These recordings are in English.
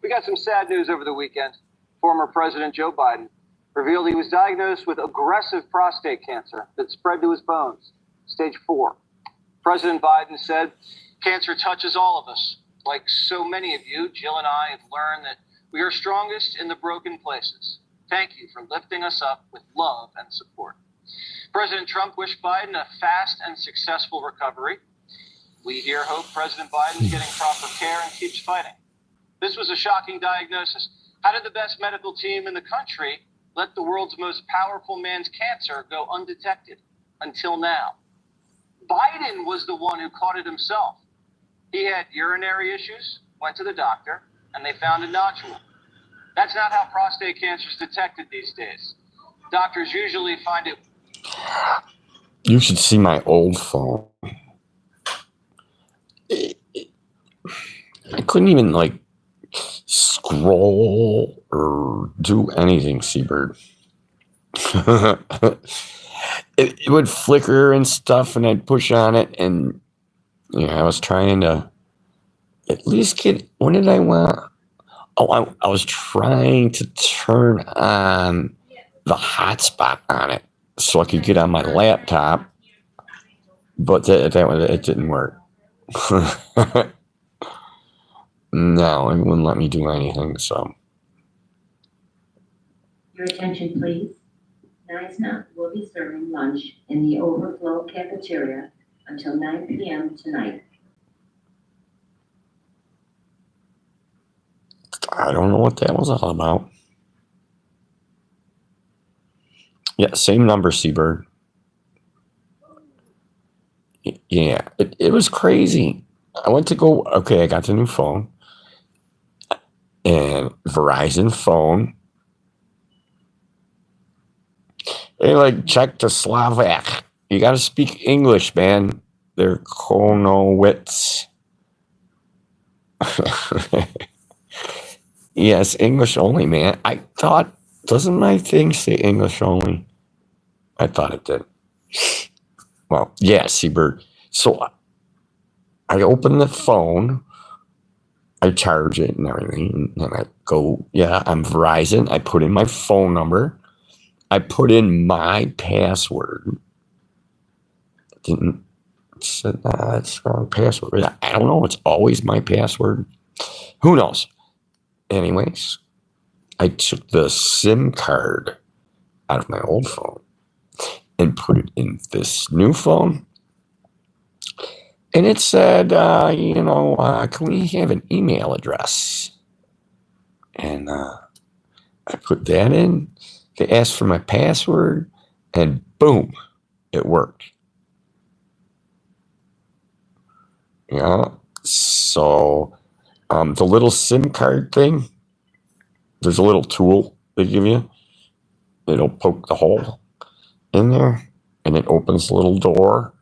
We got some sad news over the weekend. Former President Joe Biden revealed he was diagnosed with aggressive prostate cancer that spread to his bones, stage 4. President Biden said, "Cancer touches all of us. Like so many of you, Jill and I have learned that we are strongest in the broken places. Thank you for lifting us up with love and support." President Trump wished Biden a fast and successful recovery. We here hope President Biden's getting proper care and keeps fighting. This was a shocking diagnosis. How did the best medical team in the country let the world's most powerful man's cancer go undetected until now? Biden was the one who caught it himself. He had urinary issues, went to the doctor, and they found a nodule. That's not how prostate cancer is detected these days. Doctors usually find it. You should see my old phone. I couldn't even scroll or do anything, Seabird. it would flicker and stuff, and I'd push on it, and I was trying to at least get. What did I want? Oh, I was trying to turn on the hotspot on it so I could get on my laptop, but it didn't work. No, it wouldn't let me do anything. So, your attention, please. NISNA will be serving lunch in the overflow cafeteria until 9 p.m. tonight. I don't know what that was all about. Yeah, same number, Seabird. Yeah, it was crazy. I went to go. Okay, I got the new phone. And Verizon phone. They Czechoslovak. You got to speak English, man. They're Konowitz. Yes, English only, man. I thought, doesn't my thing say English only? I thought it did. Well, yeah, Seabird. So I open the phone. I charge it and everything, and I go, yeah, I'm Verizon. I put in my phone number. I put in my password. Didn't say, that's the wrong password. I don't know. It's always my password. Who knows? Anyways, I took the SIM card out of my old phone and put it in this new phone. And it said, can we have an email address? And I put that in. They asked for my password, and boom, it worked. Yeah. So the little SIM card thing, there's a little tool they give you. It'll poke the hole in there, and it opens the little door.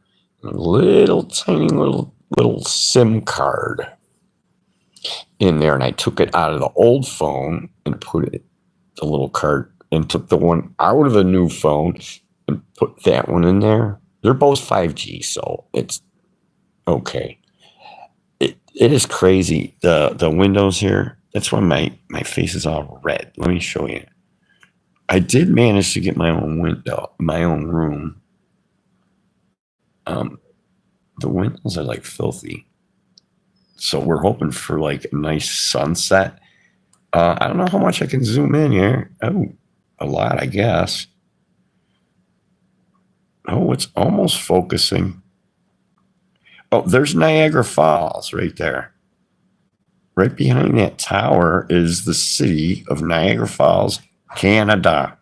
A little tiny little SIM card in there, and I took it out of the old phone and put it the little card and took the one out of the new phone and put that one in there. They're both 5G, so it's okay. It is crazy. The windows here. That's why my face is all red. Let me show you. I did manage to get my own window, my own room. The windows are filthy. So we're hoping for a nice sunset. I don't know how much I can zoom in here. Oh, a lot, I guess. Oh, it's almost focusing. Oh, there's Niagara Falls right there. Right behind that tower is the city of Niagara Falls, Canada.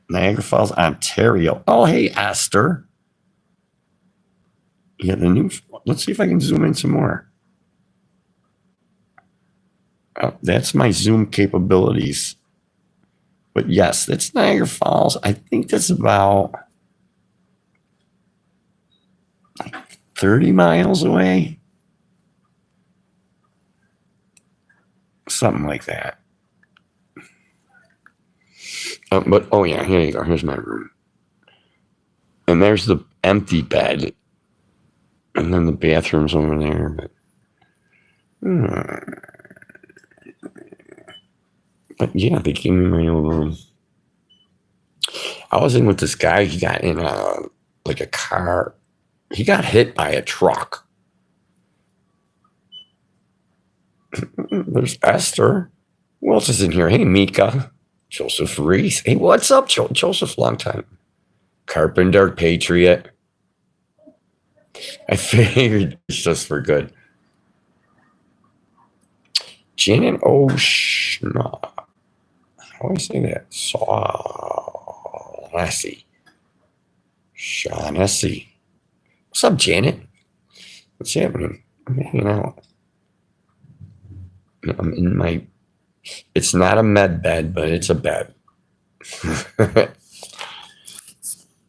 Niagara Falls, Ontario. Oh, hey, Esther. Yeah, let's see if I can zoom in some more. Oh, that's my zoom capabilities. But yes, that's Niagara Falls. I think that's about 30 miles away. Something like that. But, oh yeah, here you go. Here's my room. And there's the empty bed. And then the bathroom's over there. But, But yeah, they gave me my own room. I was in with this guy. He got in like a car. He got hit by a truck. There's Esther. Who else is in here? Hey, Mika. Joseph Reese. Hey, what's up, Joseph? Long time. Carpenter, Patriot. I figured it's just for good. Janet O'Shna. How do I say that? Shaughnessy. Shaughnessy. What's up, Janet? What's happening? I'm hanging out. I'm in my... It's not a med bed, but it's a bed.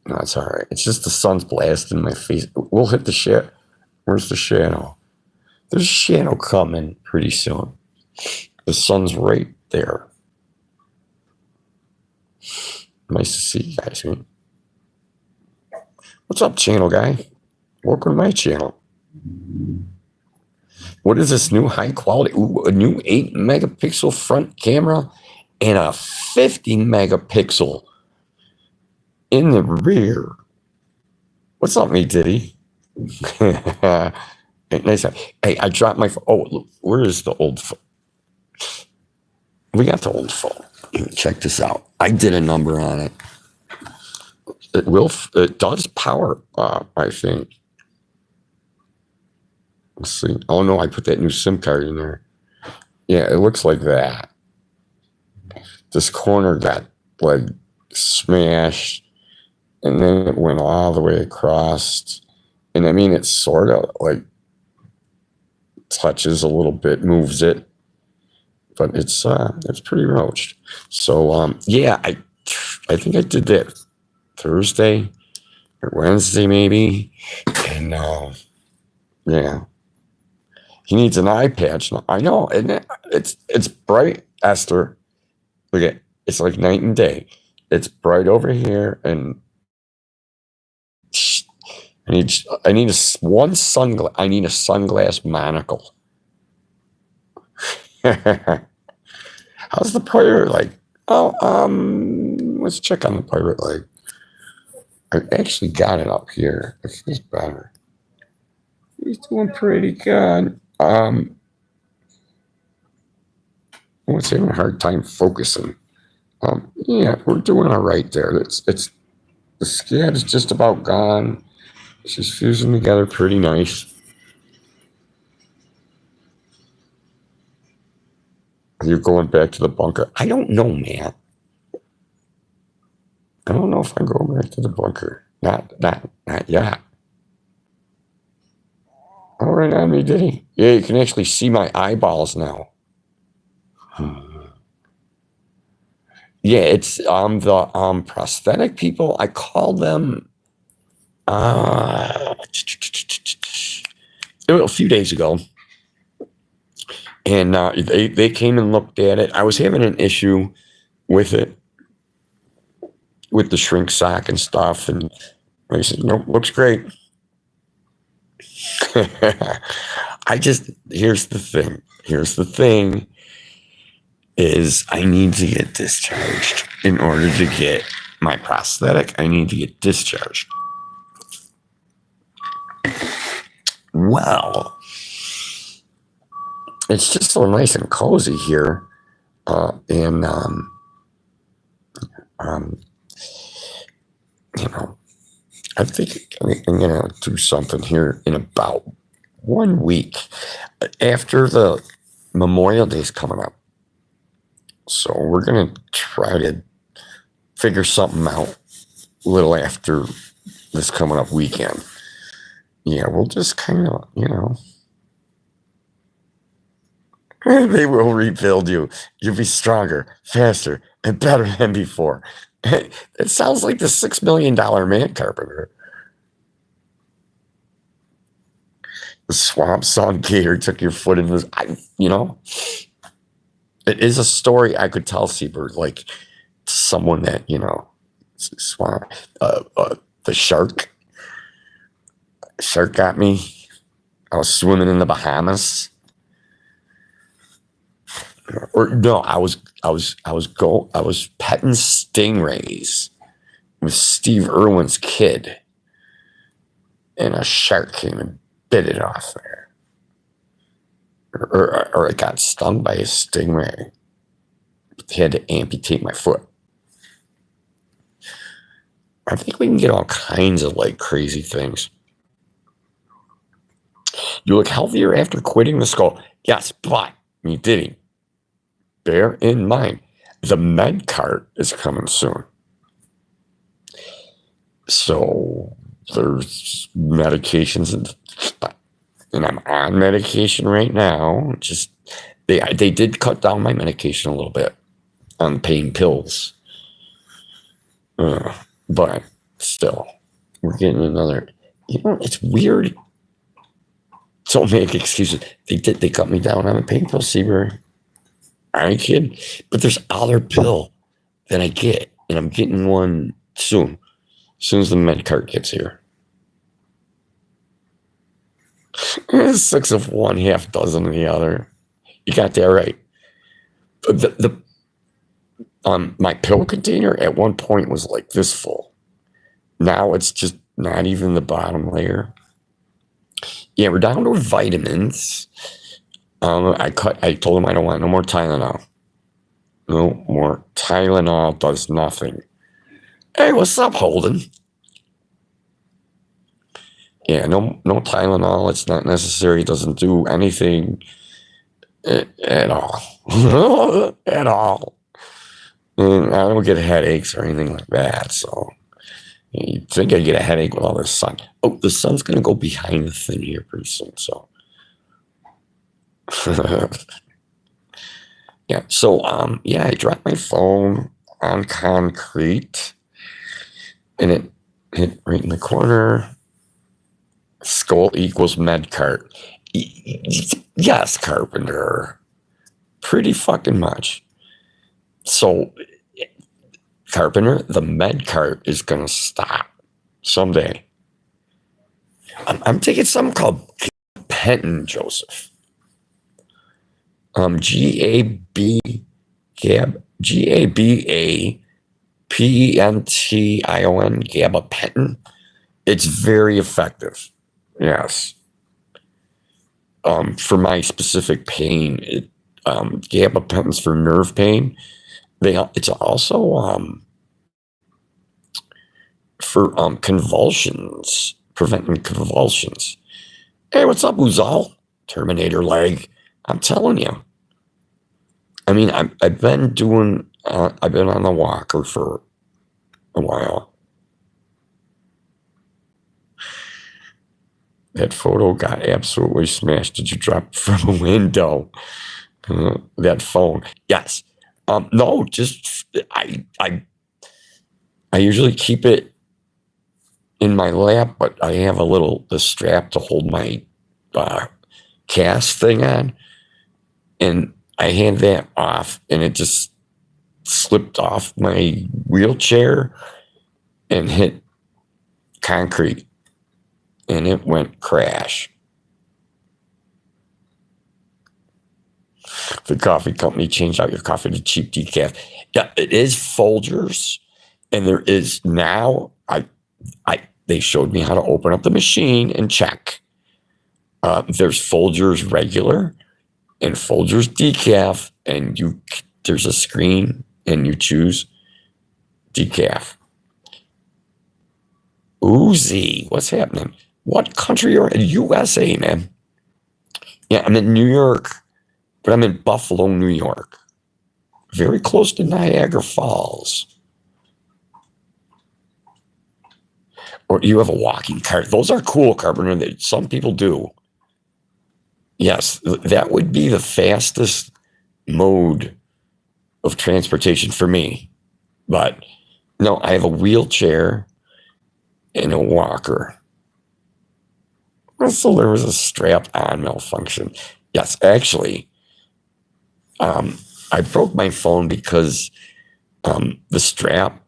No, it's all right. It's just the sun's blasting my face. We'll hit the shit. Where's the shadow? There's a shadow coming pretty soon. The sun's right there. Nice to see you guys, man. What's up, channel guy? Welcome to my channel. What is this new high quality? Ooh, a new 8 megapixel front camera and a 50 megapixel in the rear. What's up, me Diddy? Nice. Hey, I dropped my phone. Oh, look, where is the old phone? We got the old phone. Check this out. I did a number on it. It does power up, I think. Let's see. Oh no, I put that new SIM card in there. Yeah, it looks like that. This corner got like smashed, and then it went all the way across. And I mean, it sort of like touches a little bit, moves it, but it's pretty roached. So yeah, I think I did that Thursday or Wednesday maybe, and yeah. He needs an eye patch. I know, isn't it? It's bright, Esther. Look at it's like night and day. It's bright over here, and I need one sunglass. I need a sunglass monocle. How's the pirate like? Oh, let's check on the pirate like. I actually got it up here. It feels better. He's doing pretty good. I was having a hard time focusing. Yeah, we're doing all right there. It's the scab is just about gone. She's fusing together pretty nice. You're going back to the bunker. I don't know, man. I don't know if I'm going back to the bunker. Not yet. All right on me, did he? Yeah, you can actually see my eyeballs now. Yeah, it's the prosthetic people. I call them a few days ago, and they came and looked at it. I was having an issue with it, with the shrink sock and stuff, and they said, "Nope, looks great." Here's the thing is I need to get discharged. In order to get my prosthetic, I need to get discharged. Well, it's just so nice and cozy here. And you know, I think I'm going to do something here in about 1 week after the Memorial Day's coming up. So we're going to try to figure something out a little after this coming up weekend. Yeah, we'll just kind of, they will rebuild you. You'll be stronger, faster, and better than before. It sounds like the $6 million man carpenter. The swamp song Gator took your foot in the... It is a story I could tell, Seabird, like someone that, swamp, the shark. Shark got me. I was swimming in the Bahamas. Or no, I was petting stingrays with Steve Irwin's kid, and a shark came and bit it off there, or it got stung by a stingray. They had to amputate my foot. I think we can get all kinds of like crazy things. You look healthier after quitting the skull. Yes, but you didn't. Bear in mind, the med cart is coming soon. So there's medications and I'm on medication right now. Just they did cut down my medication a little bit on pain pills. But still, we're getting another. It's weird. Don't make excuses. They cut me down on a pain pill, Seabury. I ain't kidding. But there's other pill that I get, and I'm getting one soon. As soon as the med cart gets here. 6 of one, half dozen of the other. You got that right. My pill container at one point was like this full. Now it's just not even the bottom layer. Yeah, we're down to vitamins. I told him I don't want no more Tylenol. No more Tylenol does nothing. Hey, what's up, Holden? Yeah, no Tylenol. It's not necessary. It doesn't do anything at all. At all. And I don't get headaches or anything like that. So you think I get a headache with all this sun. Oh, the sun's going to go behind the thing here pretty soon. So yeah. So I dropped my phone on concrete and it hit right in the corner. Skull equals med cart. Yes, Carpenter. Pretty fucking much. So, Carpenter, the med cart is going to stop someday. I'm taking something called Gabapentin, Joseph. Gabapentin, Gabapentin. It's very effective. Yes. For my specific pain, gabapentin's for nerve pain. It's also for convulsions, preventing convulsions. Hey, what's up, Uzal? Terminator leg. I'm telling you. I mean, I've been on the walker for a while. That photo got absolutely smashed. Did you drop from a window? That phone. Yes. No, just I usually keep it in my lap, but I have the strap to hold my cast thing on, and I had that off, and it just slipped off my wheelchair and hit concrete, and it went crash. The coffee company changed out your coffee to cheap decaf. Yeah, it is Folgers, and there is now. They showed me how to open up the machine and check. There's Folgers regular and Folgers decaf, and there's a screen, and you choose decaf. Uzi, what's happening? What country are you in? USA, man. Yeah, I'm in New York. But I'm in Buffalo, New York. Very close to Niagara Falls. Or you have a walking cart. Those are cool, Carpenter. Some people do. Yes, that would be the fastest mode of transportation for me. But no, I have a wheelchair and a walker. So there was a strap-on malfunction. Yes, actually, I broke my phone because the strap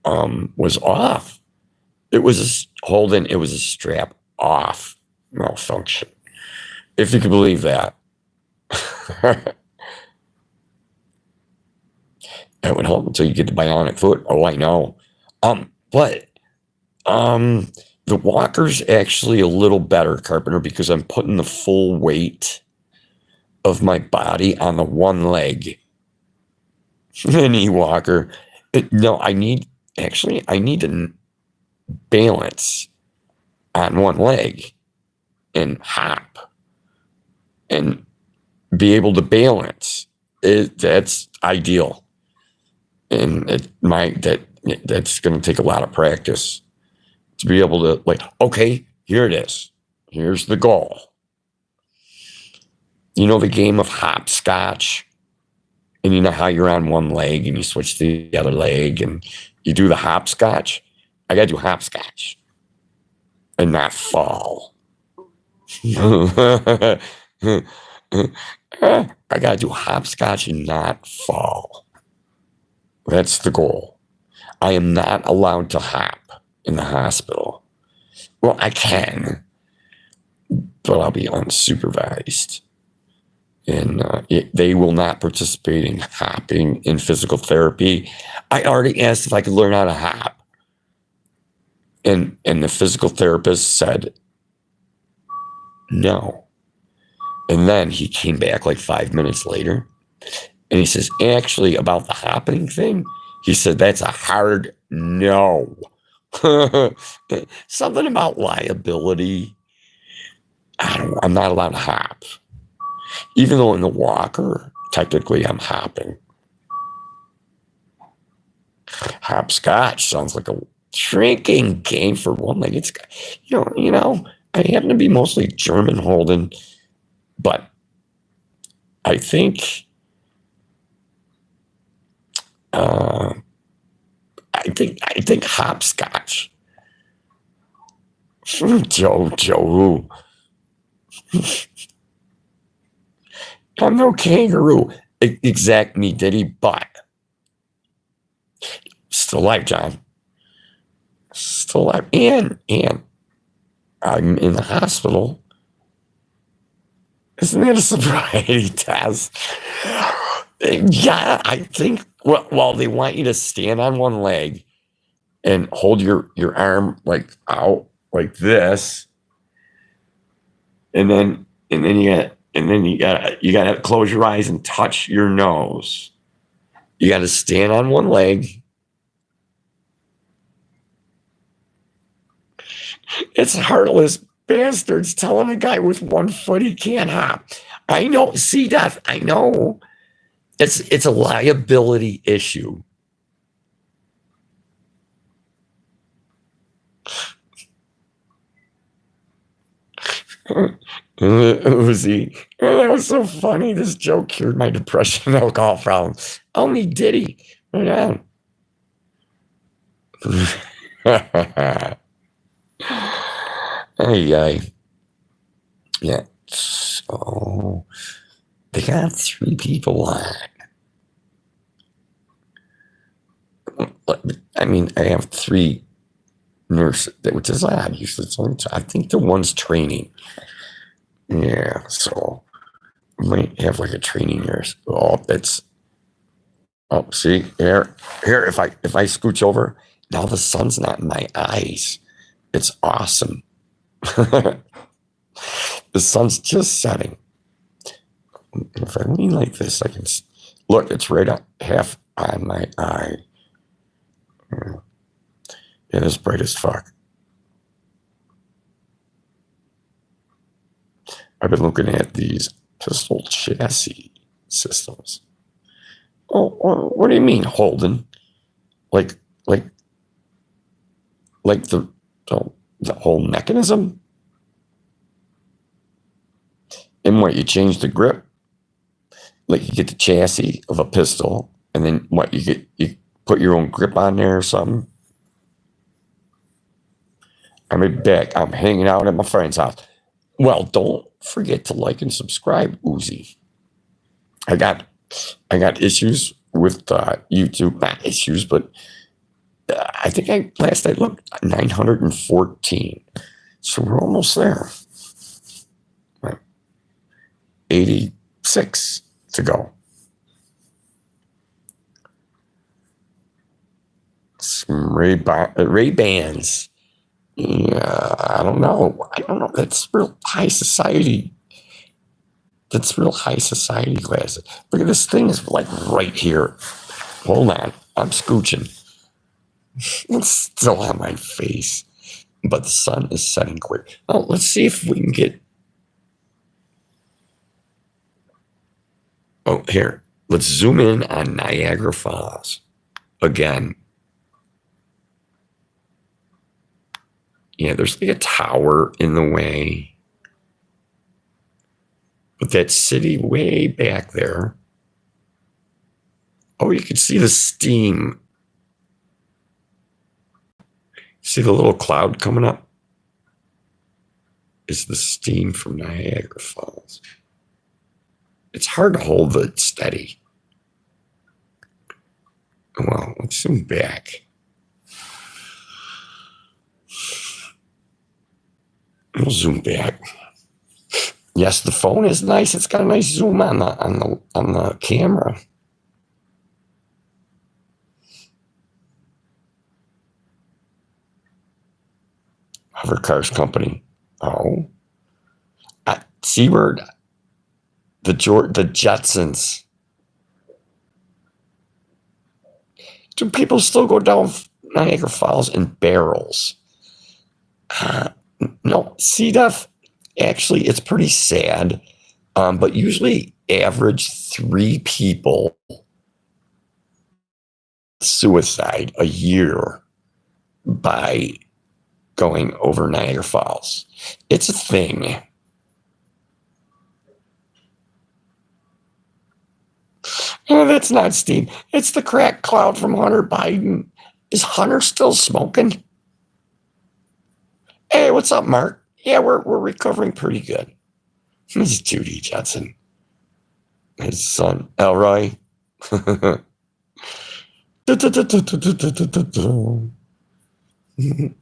was off. It was a strap off malfunction. If you can believe that. That would help until you get the bionic foot. Oh, I know. But the walker's actually a little better, Carpenter, because I'm putting the full weight of my body on the one leg. An e-walker. No, I need to balance on one leg and hop and be able to balance. That's ideal. And that's going to take a lot of practice to be able to, like, okay, here it is. Here's the goal. You know the game of hopscotch? And you know how you're on one leg and you switch to the other leg and you do the hopscotch? I got to do hopscotch and not fall. I got to do hopscotch and not fall. That's the goal. I am not allowed to hop in the hospital. Well, I can, but I'll be unsupervised. And they will not participate in hopping in physical therapy. I already asked if I could learn how to hop. And the physical therapist said no. And then he came back like 5 minutes later. And he says, actually, about the hopping thing, he said, that's a hard no. Something about liability. I'm not allowed to hop. Even though in the walker, technically I'm hopping. Hopscotch sounds like a drinking game for one leg. It's, you know, I happen to be mostly German holding, but I think hopscotch. Joe. I'm no kangaroo. Exact me diddy, but still alive, John. Still alive. And I'm in the hospital. Isn't that a sobriety test? Yeah, I think, well, they want you to stand on one leg and hold your arm like out like this. And then you gotta close your eyes and touch your nose. You gotta stand on one leg. It's heartless bastards telling a guy with 1 foot he can't hop. I know, see that? I know. It's a liability issue. Uzi. That was so funny. This joke cured my depression and alcohol problem. Only Diddy. Right on. Hey. Yeah. So they got 3 people on. I mean, I have 3 nurses, which is odd. Usually it's only 2. I think the one's training. Yeah, so I might have like a training nurse. See, here, if I scooch over, now the sun's not in my eyes. It's awesome. The sun's just setting. If I lean like this, I can look, it's right on, half on my eye. Yeah, it's bright as fuck. I've been looking at these pistol chassis systems. Oh, what do you mean, Holden? Like the whole mechanism? And what, you change the grip? Like you get the chassis of a pistol, and then what, you put your own grip on there or something? I'm back. I'm hanging out at my friend's house. Well, don't forget to like and subscribe, Uzi. I got issues with YouTube. Not issues, but I think last I looked, 914. So we're almost there. 86 to go. Some Ray-Bans. Yeah, I don't know. That's real high society. That's real high society glasses. Look at this thing is like right here. Hold on. I'm scooching. It's still on my face. But the sun is setting quick. Oh, let's see if we can get. Oh, here. Let's zoom in on Niagara Falls again. Yeah, there's like a tower in the way. But that city way back there. Oh, you can see the steam. See the little cloud coming up? Is the steam from Niagara Falls. It's hard to hold it steady. Well, let's zoom back. We'll zoom back. Yes, the phone is nice. It's got a nice zoom on the camera. Hover Cars Company. Oh. Seabird. The Jetsons. Do people still go down Niagara Falls in barrels? No. CDEF, actually, it's pretty sad. But usually average 3 people suicide a year by going over Niagara Falls. It's a thing. Oh, that's not steam. It's the crack cloud from Hunter Biden. Is Hunter still smoking? Hey, what's up, Mark? Yeah, we're recovering pretty good. This is Judy Jetson. His son, Elroy.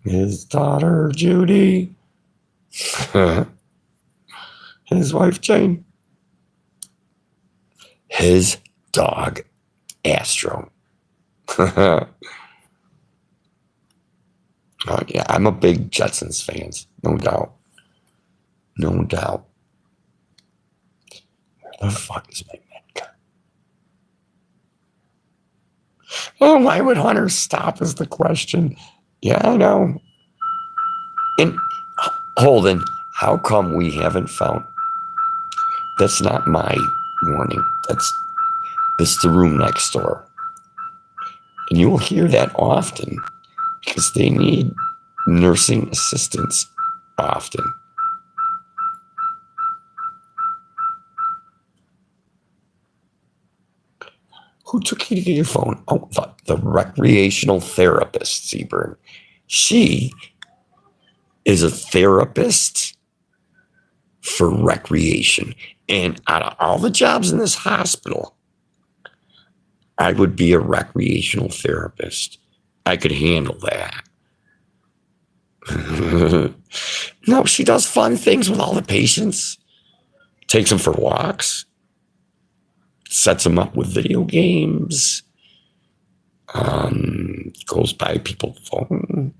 His daughter, Judy. His wife, Jane. His dog, Astro. Oh, yeah, I'm a big Jetsons fan, no doubt. No doubt. Where the fuck is my med card? Oh, why would Hunter stop is the question. Yeah, I know. And Holden, how come we haven't found? That's not my warning. That's the room next door. And you will hear that often because they need nursing assistants often. Who took you to get your phone? Oh, the recreational therapist, Seaburn. She is a therapist for recreation. And out of all the jobs in this hospital, I would be a recreational therapist. I could handle that. No, she does fun things with all the patients. Takes them for walks. Sets them up with video games. Goes by people's phone.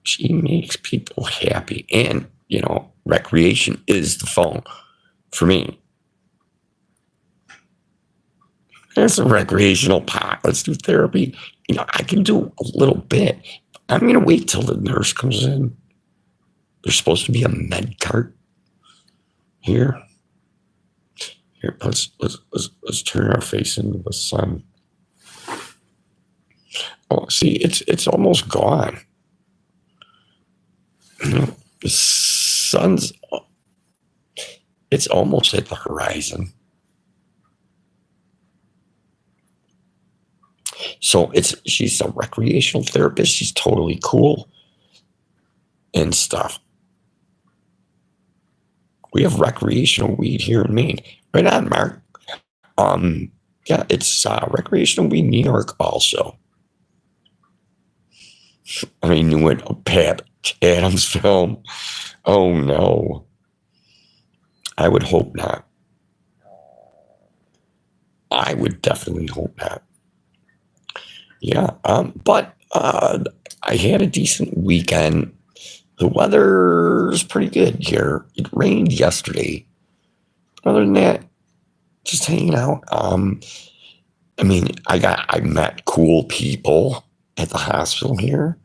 She makes people happy. And, recreation is the phone for me. It's a recreational pot. Let's do therapy. I can do a little bit. I'm going to wait till the nurse comes in. There's supposed to be a med cart here. Here, let's turn our face into the sun. Oh, see, it's almost gone. The sun's, it's almost at the horizon. So she's a recreational therapist. She's totally cool and stuff. We have recreational weed here in Maine. Right on, Mark. Yeah, it's recreational weed in New York also. I knew it. A Pat Adams film. Oh no. I would hope not. I would definitely hope not. Yeah, but I had a decent weekend. The weather's pretty good here. It rained yesterday. Other than that, just hanging out. I mean, I met cool people at the hospital here.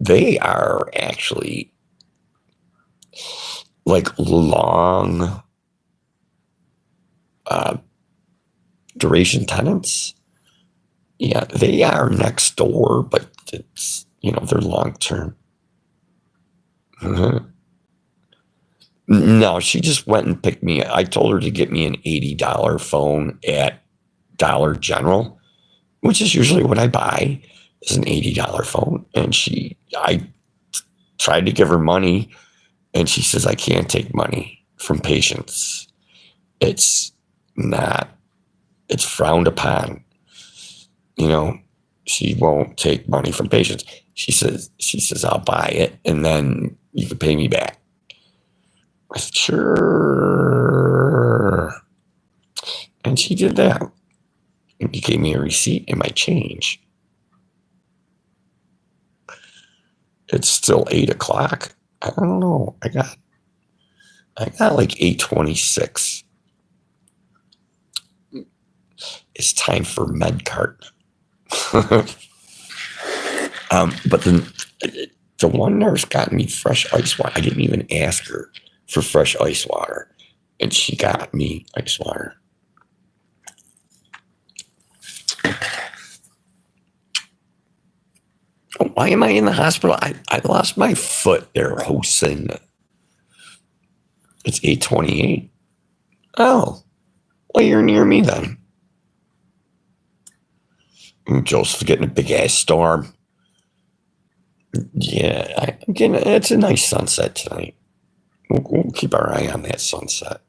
They are actually like long duration tenants. Yeah, they are next door, but it's, they're long term. Mm-hmm. No, she just went and picked me. I told her to get me an $80 phone at Dollar General, which is usually what I buy, is an $80 phone. And I tried to give her money, and she says, I can't take money from patients. It's frowned upon. She won't take money from patients. She says, I'll buy it and then you can pay me back. I said, sure. And she did that. And she gave me a receipt and my change. It's still 8:00. I don't know. I got like 8:26. It's time for MedCart. But the one nurse got me fresh ice water. I didn't even ask her for fresh ice water, and she got me ice water. Oh, why am I in the hospital? I lost my foot there, Hosen. It's 8:28. Oh, well, you're near me then. Joseph's getting a big ass storm. Yeah, it's a nice sunset tonight. We'll keep our eye on that sunset.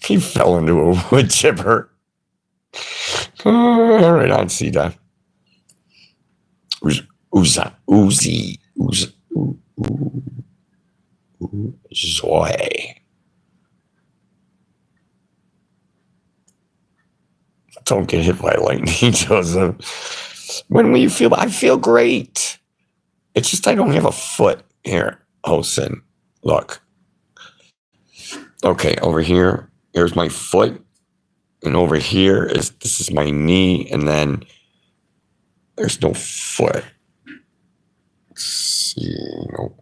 He fell into a wood chipper. All right, on CDOT. Zoe. Don't get hit by lightning, Joseph. When will you feel? I feel great. It's just I don't have a foot here, Hosen. Look. Okay, over here, here's my foot. And over here this is my knee, and then there's no foot. Let's see. No.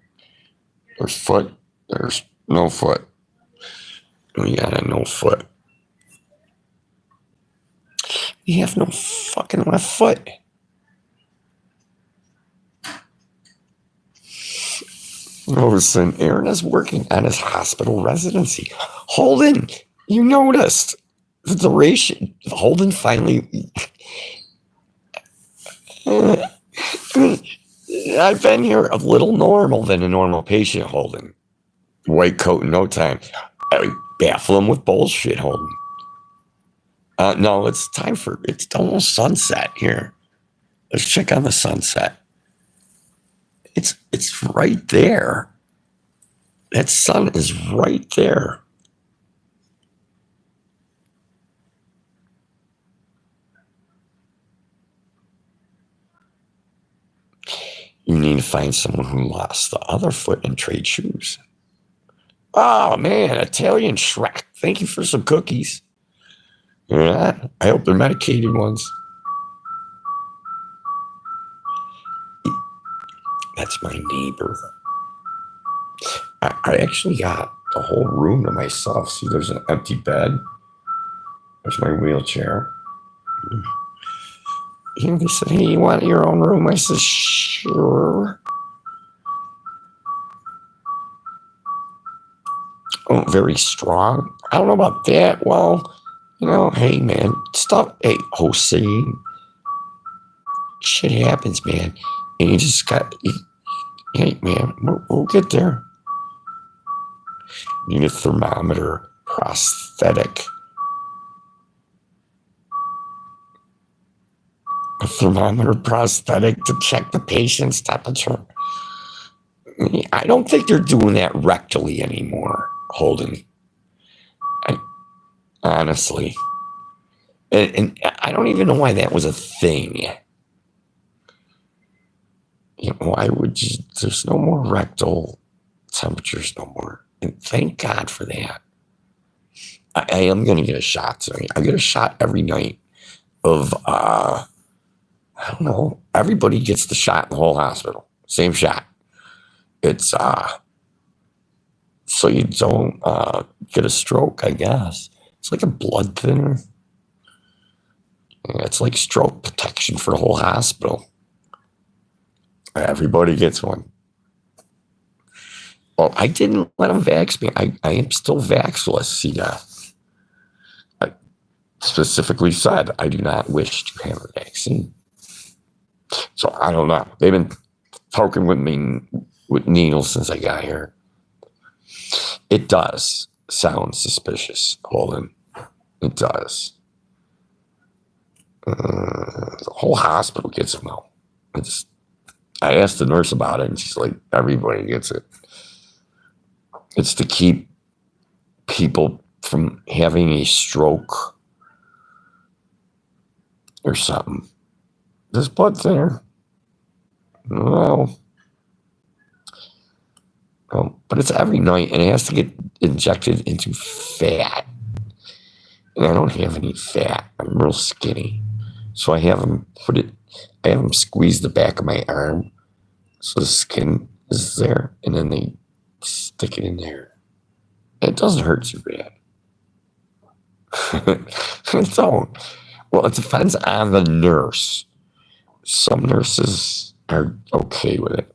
There's foot. There's no foot. We got a no foot. We have no fucking left foot. Listen, Aaron is working on his hospital residency. Holden, you noticed the duration. Holden finally. I've been here a little normal than a normal patient, Holden. White coat in no time. I baffle him with bullshit, Holden. No, it's almost sunset here. Let's check on the sunset. It's right there. That sun is right there. You need to find someone who lost the other foot and trade shoes. Oh man, Italian Shrek. Thank you for some cookies. Yeah, I hope they're medicated ones. That's my neighbor. I actually got the whole room to myself. See, there's an empty bed. There's my wheelchair. They said, hey, you want your own room? I said, sure. Oh, very strong. I don't know about that. Well, hey, man, stop. Hey, Hossein. Shit happens, man. And you just hey, man, we'll get there. You need a thermometer, prosthetic. A thermometer prosthetic to check the patient's temperature. I don't think they're doing that rectally anymore, Holden. Honestly. And I don't even know why that was a thing. You know, why would you? There's no more rectal temperatures no more. And thank God for that. I am going to get a shot tonight. I get a shot every night of, I don't know, everybody gets the shot in the whole hospital. Same shot. It's, so you don't get a stroke, I guess. It's like a blood thinner. Yeah, it's like stroke protection for the whole hospital. Everybody gets one. Well, I didn't let them vax me. I am still vaxless, see that. I specifically said I do not wish to have a vaccine. So I don't know. They've been poking with me with needles since I got here. It does sound suspicious, Holden. It does. The whole hospital gets it now. I asked the nurse about it, and she's like, everybody gets it. It's to keep people from having a stroke or something. This blood thinner. Well, but it's every night, and it has to get injected into fat. And I don't have any fat. I'm real skinny. So I have them squeeze the back of my arm so the skin is there, and then they stick it in there. It doesn't hurt too bad. It don't. Well, it depends on the nurse. Some nurses are okay with it.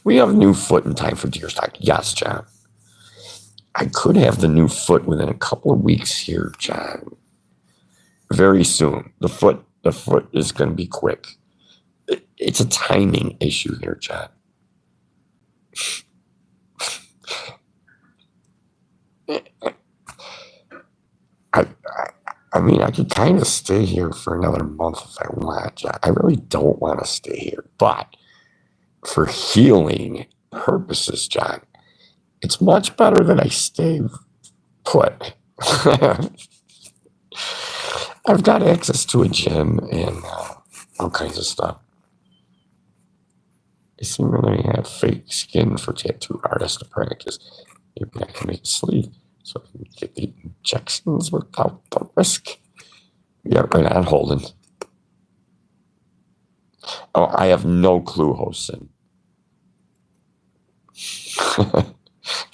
We have a new foot in time for deer stock. Yes, John. I could have the new foot within a couple of weeks here, John. Very soon. The foot is going to be quick. It's a timing issue here, John. I mean, I could kind of stay here for another month if I want, John. I really don't want to stay here, but for healing purposes, John, it's much better that I stay put. I've got access to a gym and all kinds of stuff. I seem really have fake skin for tattoo artists to practice. Maybe I can make a sleeve so I can get the injections without the risk. Yeah, right on, Holden. Oh, I have no clue, Hosen.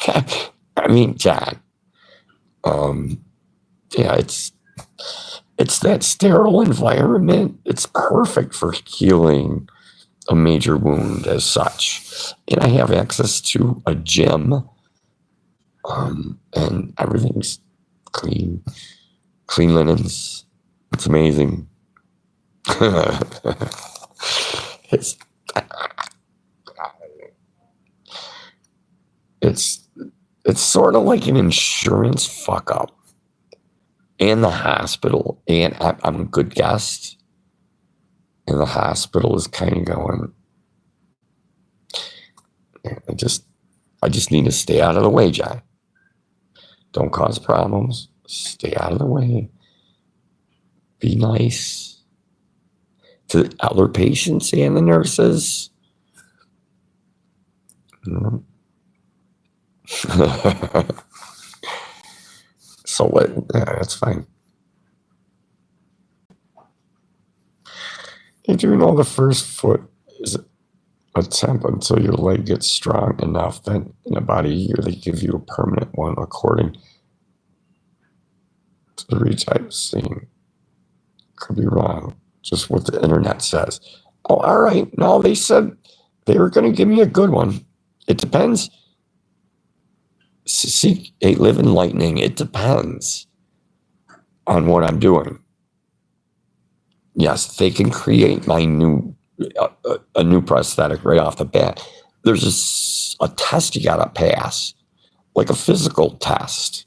I mean, John. Yeah, it's that sterile environment. It's perfect for healing a major wound as such. And I have access to a gym. And everything's clean linens. It's amazing. It's sort of like an insurance fuck up. And the hospital, and I'm a good guest. And the hospital is kind of going, I just need to stay out of the way, John. Don't cause problems. Stay out of the way. Be nice to the other patients and the nurses. So what? Yeah, that's fine. You do know the first foot is a temp until your leg gets strong enough. Then in about a year, they give you a permanent one according to the reach I've seen. Could be wrong. Just what the internet says. Oh, all right. No, they said they were going to give me a good one. It depends. See, live in lightning. It depends on what I'm doing. Yes, they can create my new a new prosthetic right off the bat. There's a test you gotta pass, like a physical test.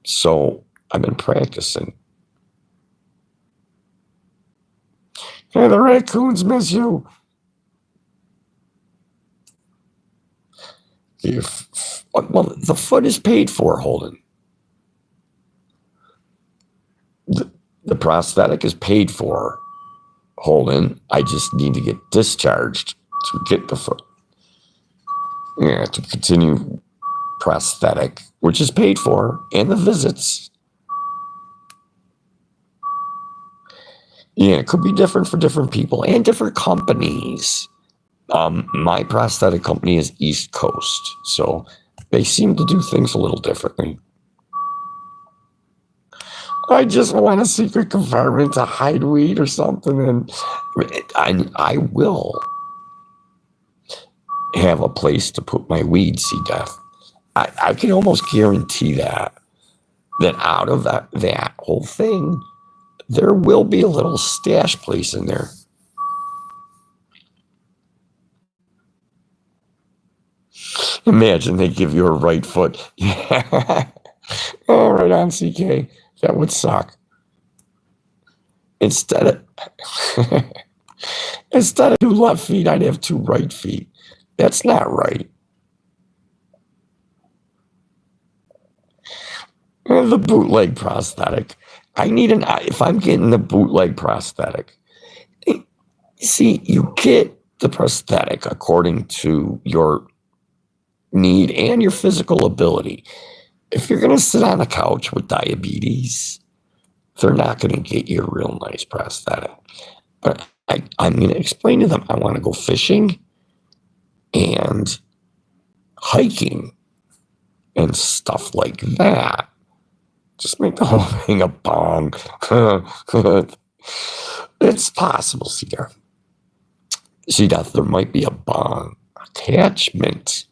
So I've been practicing. Hey, the raccoons miss you. Well, the foot is paid for, Holden. The prosthetic is paid for, Holden. I just need to get discharged to get the foot. Yeah, to continue prosthetic, which is paid for, and the visits. Yeah, it could be different for different people and different companies. My prosthetic company is East Coast, so they seem to do things a little differently. I just want a secret compartment to hide weed or something, and I will have a place to put my weed, see, Death. I can almost guarantee that out of that whole thing, there will be a little stash place in there. Imagine they give you a right foot. Yeah. Oh, right on, CK. That would suck. Instead of 2 left feet, I'd have 2 right feet. That's not right. The bootleg prosthetic. I need if I'm getting the bootleg prosthetic, see, you get the prosthetic according to your need and your physical ability. If you're going to sit on a couch with diabetes, they're not going to get you a real nice prosthetic. But I'm going to explain to them, I want to go fishing and hiking and stuff like that. Just make the whole thing a bong. It's possible, Cedar. There might be a bong attachment.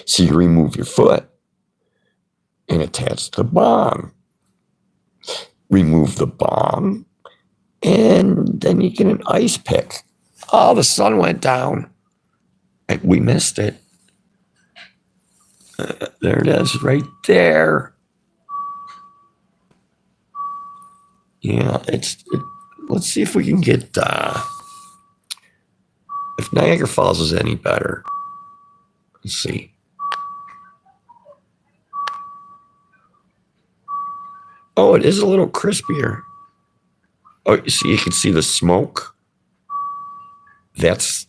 So you remove your foot and attach the bong. Remove the bong, and then you get an ice pick. Oh, the sun went down. We missed it. There it is, right there. Yeah, let's see if we can get, if Niagara Falls is any better. Let's see. Oh, it is a little crispier. Oh, you can see the smoke. That's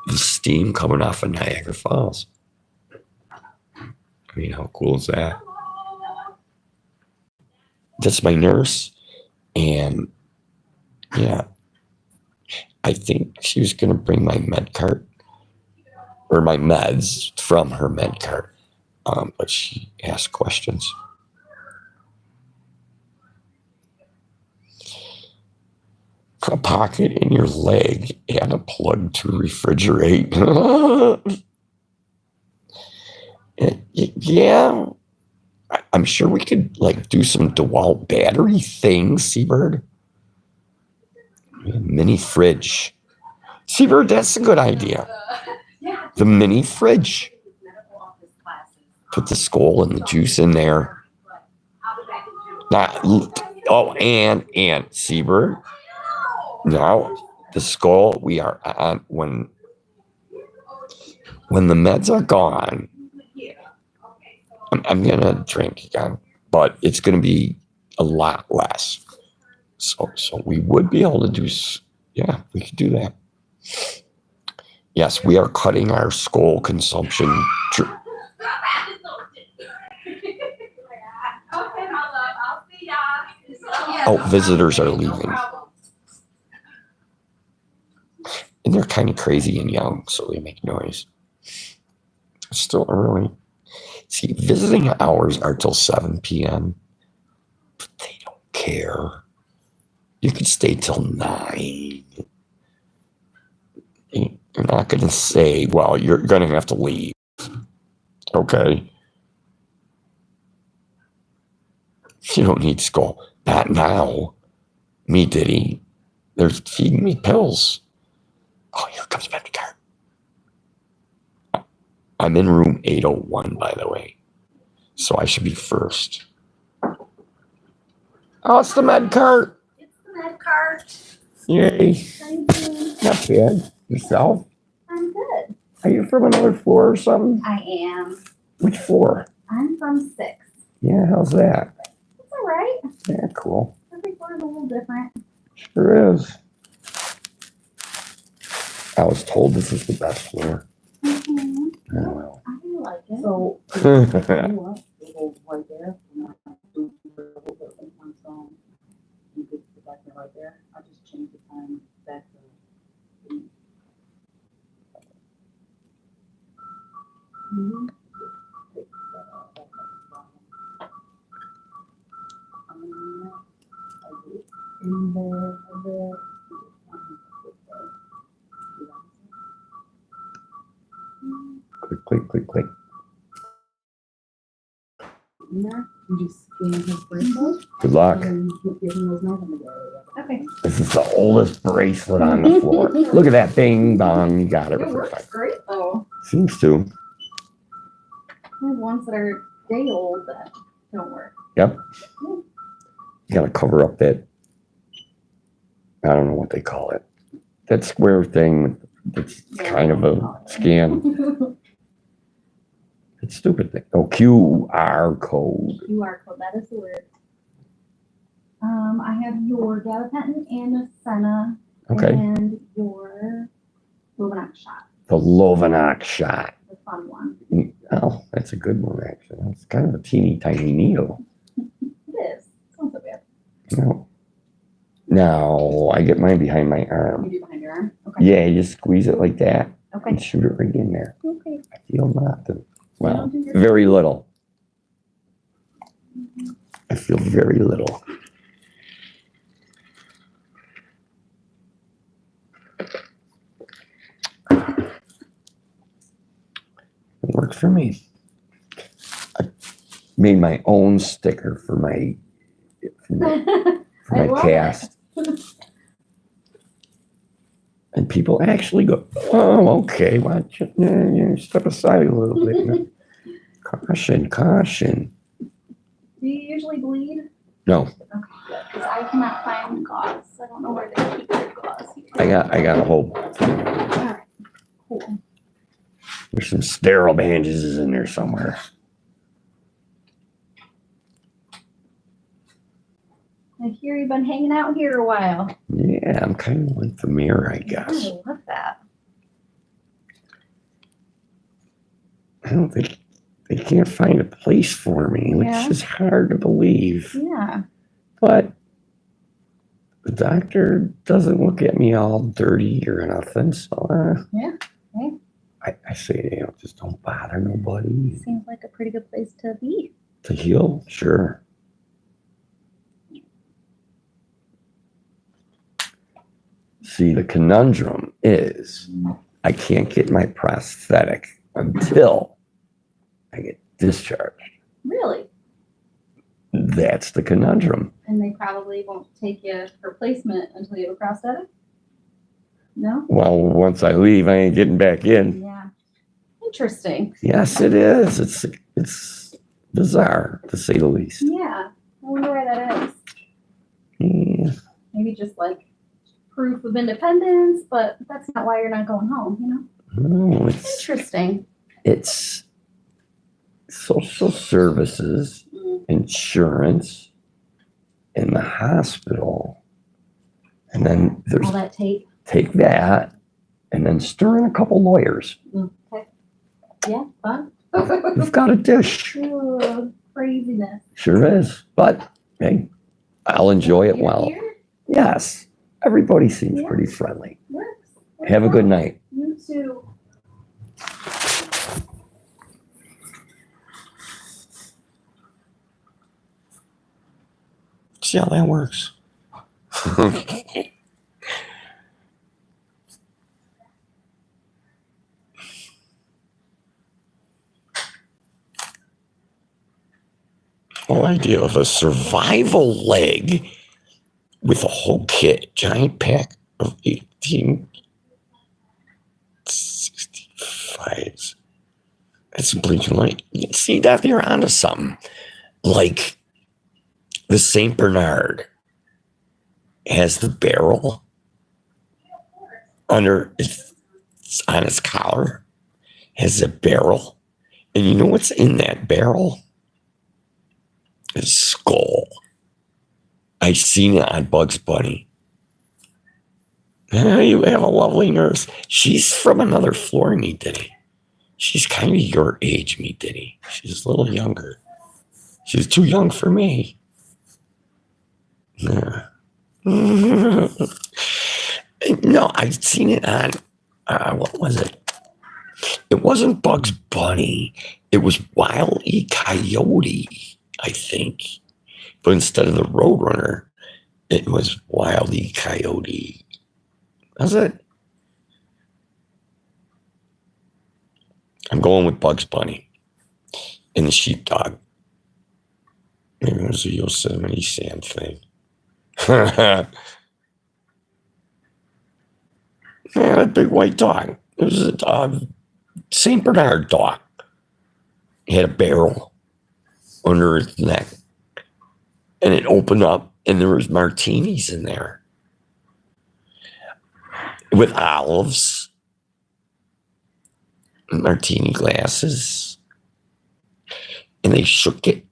the steam coming off of Niagara Falls. I mean, how cool is that? That's my nurse. And yeah, I think she was going to bring my med cart or my meds from her med cart. But she asked questions. A pocket in your leg and a plug to refrigerate. Yeah, I'm sure we could do some DeWalt battery things, Seabird. Mini fridge. Seabird, that's a good idea. The mini fridge. Put the skull and the juice in there. And Seabird. Now, the skull, we are on when the meds are gone. I'm going to drink again, but it's going to be a lot less. So we would be able to do, yeah, we could do that. Yes, we are cutting our skull consumption. Oh, visitors are leaving. And they're kind of crazy and young, so they make noise. It's still early. See, visiting hours are till 7 p.m., but they don't care. You could stay till 9. You're not going to say, well, you're going to have to leave. Okay? You don't need skull. Not now. Me, Diddy. They're feeding me pills. Oh, here comes my car. I'm in room 801, by the way. So I should be first. Oh, it's the med cart. It's the med cart. Yay. Thank you. Not bad. Yourself? I'm good. Are you from another floor or something? I am. Which floor? I'm from 6. Yeah, how's that? It's all right. Yeah, cool. Every floor is a little different. Sure is. I was told this is the best floor. Mm-hmm. Oh, well. I do like it. So, Yeah, you want to go right there, and I do a little bit of one song, you could put back there right there, I just changed the time back to. Mhm. Take that out, back up the bottom. I do it in the, click, click, click, click. in there, you just scan his bracelet, Good luck. and you give him those numbers. Okay. This is the oldest bracelet on the floor. Look at that. Bing bong. You got it. It works great though. Seems to. There's ones that are day old that don't work. Yep. You gotta cover up that. I don't know what they call it. That square thing. It's kind of a scam. It's stupid thing. Oh, QR code. QR code, that is the word. I have your gabapentin and a Senna. Okay. And your Lovenox shot, The Lovenox shot. the fun one. Oh, that's a good one, actually. It's kind of a teeny tiny needle. It is. It's not so bad. No. Now, I get mine behind my arm. You do behind your arm? Okay. Yeah, you just squeeze it like that Okay. and shoot it right in there. Okay. I feel nothing. Well, Don't do your- very little. I feel very little. It works for me. I made my own sticker for my I love cast. And people actually go, oh, okay, watch it. Yeah, step aside a little bit. Caution, caution. Do you usually bleed? No, Okay, good. Because I cannot find gauze. I don't know where they keep their gauze. I got a whole, Alright, cool. there's some sterile bandages in there somewhere. I hear you've been hanging out here a while. Yeah, I'm kind of one familiar, I guess. I love that. I don't think they can't find a place for me, which Yeah. is hard to believe. Yeah. But the doctor doesn't look at me all dirty or nothing. So Yeah, okay. I say, you know, just don't bother nobody. Seems like a pretty good place to be. To heal, sure. See, the conundrum is I can't get my prosthetic until I get discharged. Really? That's the conundrum. And they probably won't take you for placement until you have a prosthetic? No? Well, once I leave, I ain't getting back in. Yeah. Interesting. Yes, it is. It's bizarre, to say the least. Yeah. I wonder why that is. Yeah. Maybe just like proof of independence, but that's not why you're not going home, you know? No, Interesting. it's social services, insurance, in the hospital, and then there's All that tape. take that and then stir in a couple lawyers. Okay. Yeah, fun. You've got a dish. Ooh, craziness. Sure is. But hey, I'll enjoy it You're well. here? Yes. Everybody seems Yeah. pretty friendly. Works. Have a good night. You too. See how that works. Whole idea of a survival leg with a whole kit, giant pack of 1865s. That's some bleaching light. You see that you're onto something. Like the St. Bernard has the barrel under its on its collar. has a barrel. And you know what's in that barrel? A skull. I seen it on Bugs Bunny. You have a lovely nurse. She's from another floor, me Diddy. She's kind of your age, me Diddy. She's a little younger. She's too young for me. Yeah. No, I'd seen it on, what was it? It wasn't Bugs Bunny. It was Wile E. Coyote, I think. But instead of the Roadrunner, it was Wile E. Coyote. That's it. I'm going with Bugs Bunny and the sheepdog. Maybe it was a Yosemite Sam thing. Yeah, that big white dog. It was a St. Bernard dog. He had a barrel under its neck. And it opened up and there was martinis in there. With olives. Martini glasses. And they shook it.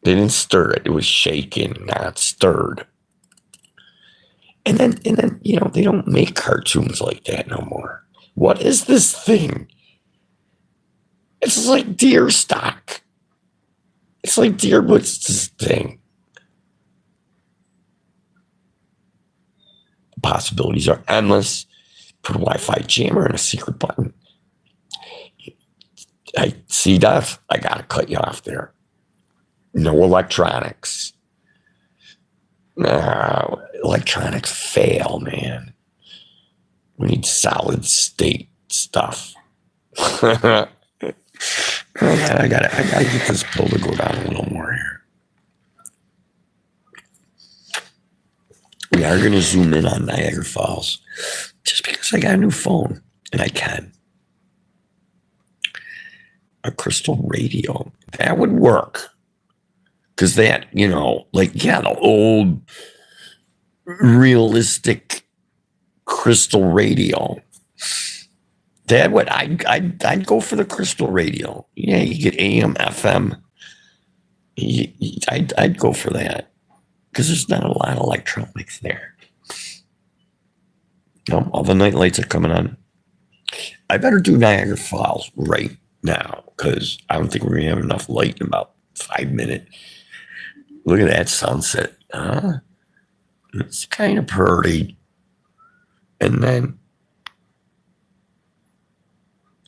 They didn't stir it. It was shaken, not stirred. And then, you know, they don't make cartoons like that no more. What is this thing? It's like deer stock. It's like deer, what's this thing? The possibilities are endless. Put a Wi-Fi jammer and a secret button. I see, Duff, I gotta cut you off there. No electronics. No, electronics fail, man. We need solid state stuff. I gotta get this pill to go down a little more here. We are gonna zoom in on Niagara Falls just because I got a new phone and I can. A crystal radio. That would work. Because that, you know, like, yeah, the old realistic crystal radio. That would, I'd go for the crystal radio. Yeah, you get AM, FM. I'd go for that. Because there's not a lot of electronics there. No, all the night lights are coming on. I better do Niagara Falls right now. Because I don't think we're going to have enough light in about 5 minutes. Look at that sunset. It's kind of pretty. And then,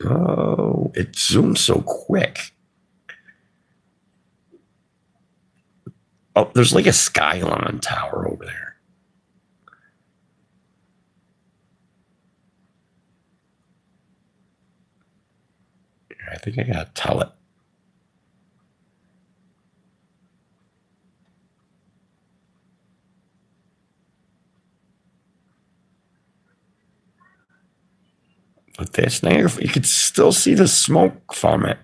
oh, it zooms so quick. Oh, there's like a Skyline tower over there. I think I gotta tell it. But that's Niagara. You could still see the smoke from it.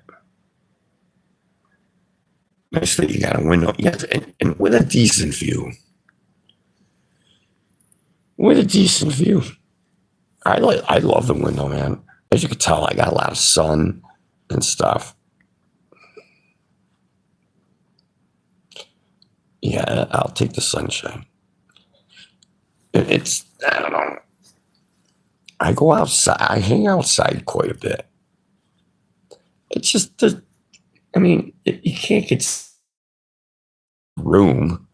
Nice that you got a window. Yes, and with a decent view. With a decent view. I love the window, man. As you can tell, I got a lot of sun and stuff. Yeah, I'll take the sunshine. It's, I don't know. I go outside. I hang outside quite a bit. It's just, I mean, you can't get room.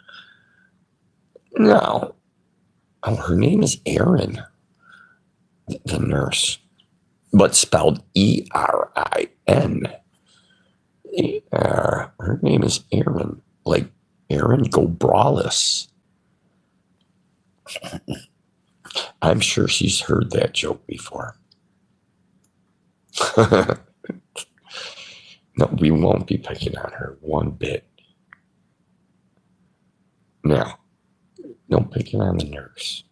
No. Oh, her name is Erin, the nurse, but spelled E-R-I-N. Her name is Erin, like Erin Go Braless. I'm sure she's heard that joke before. No, we won't be picking on her one bit. No, no picking on the nurse.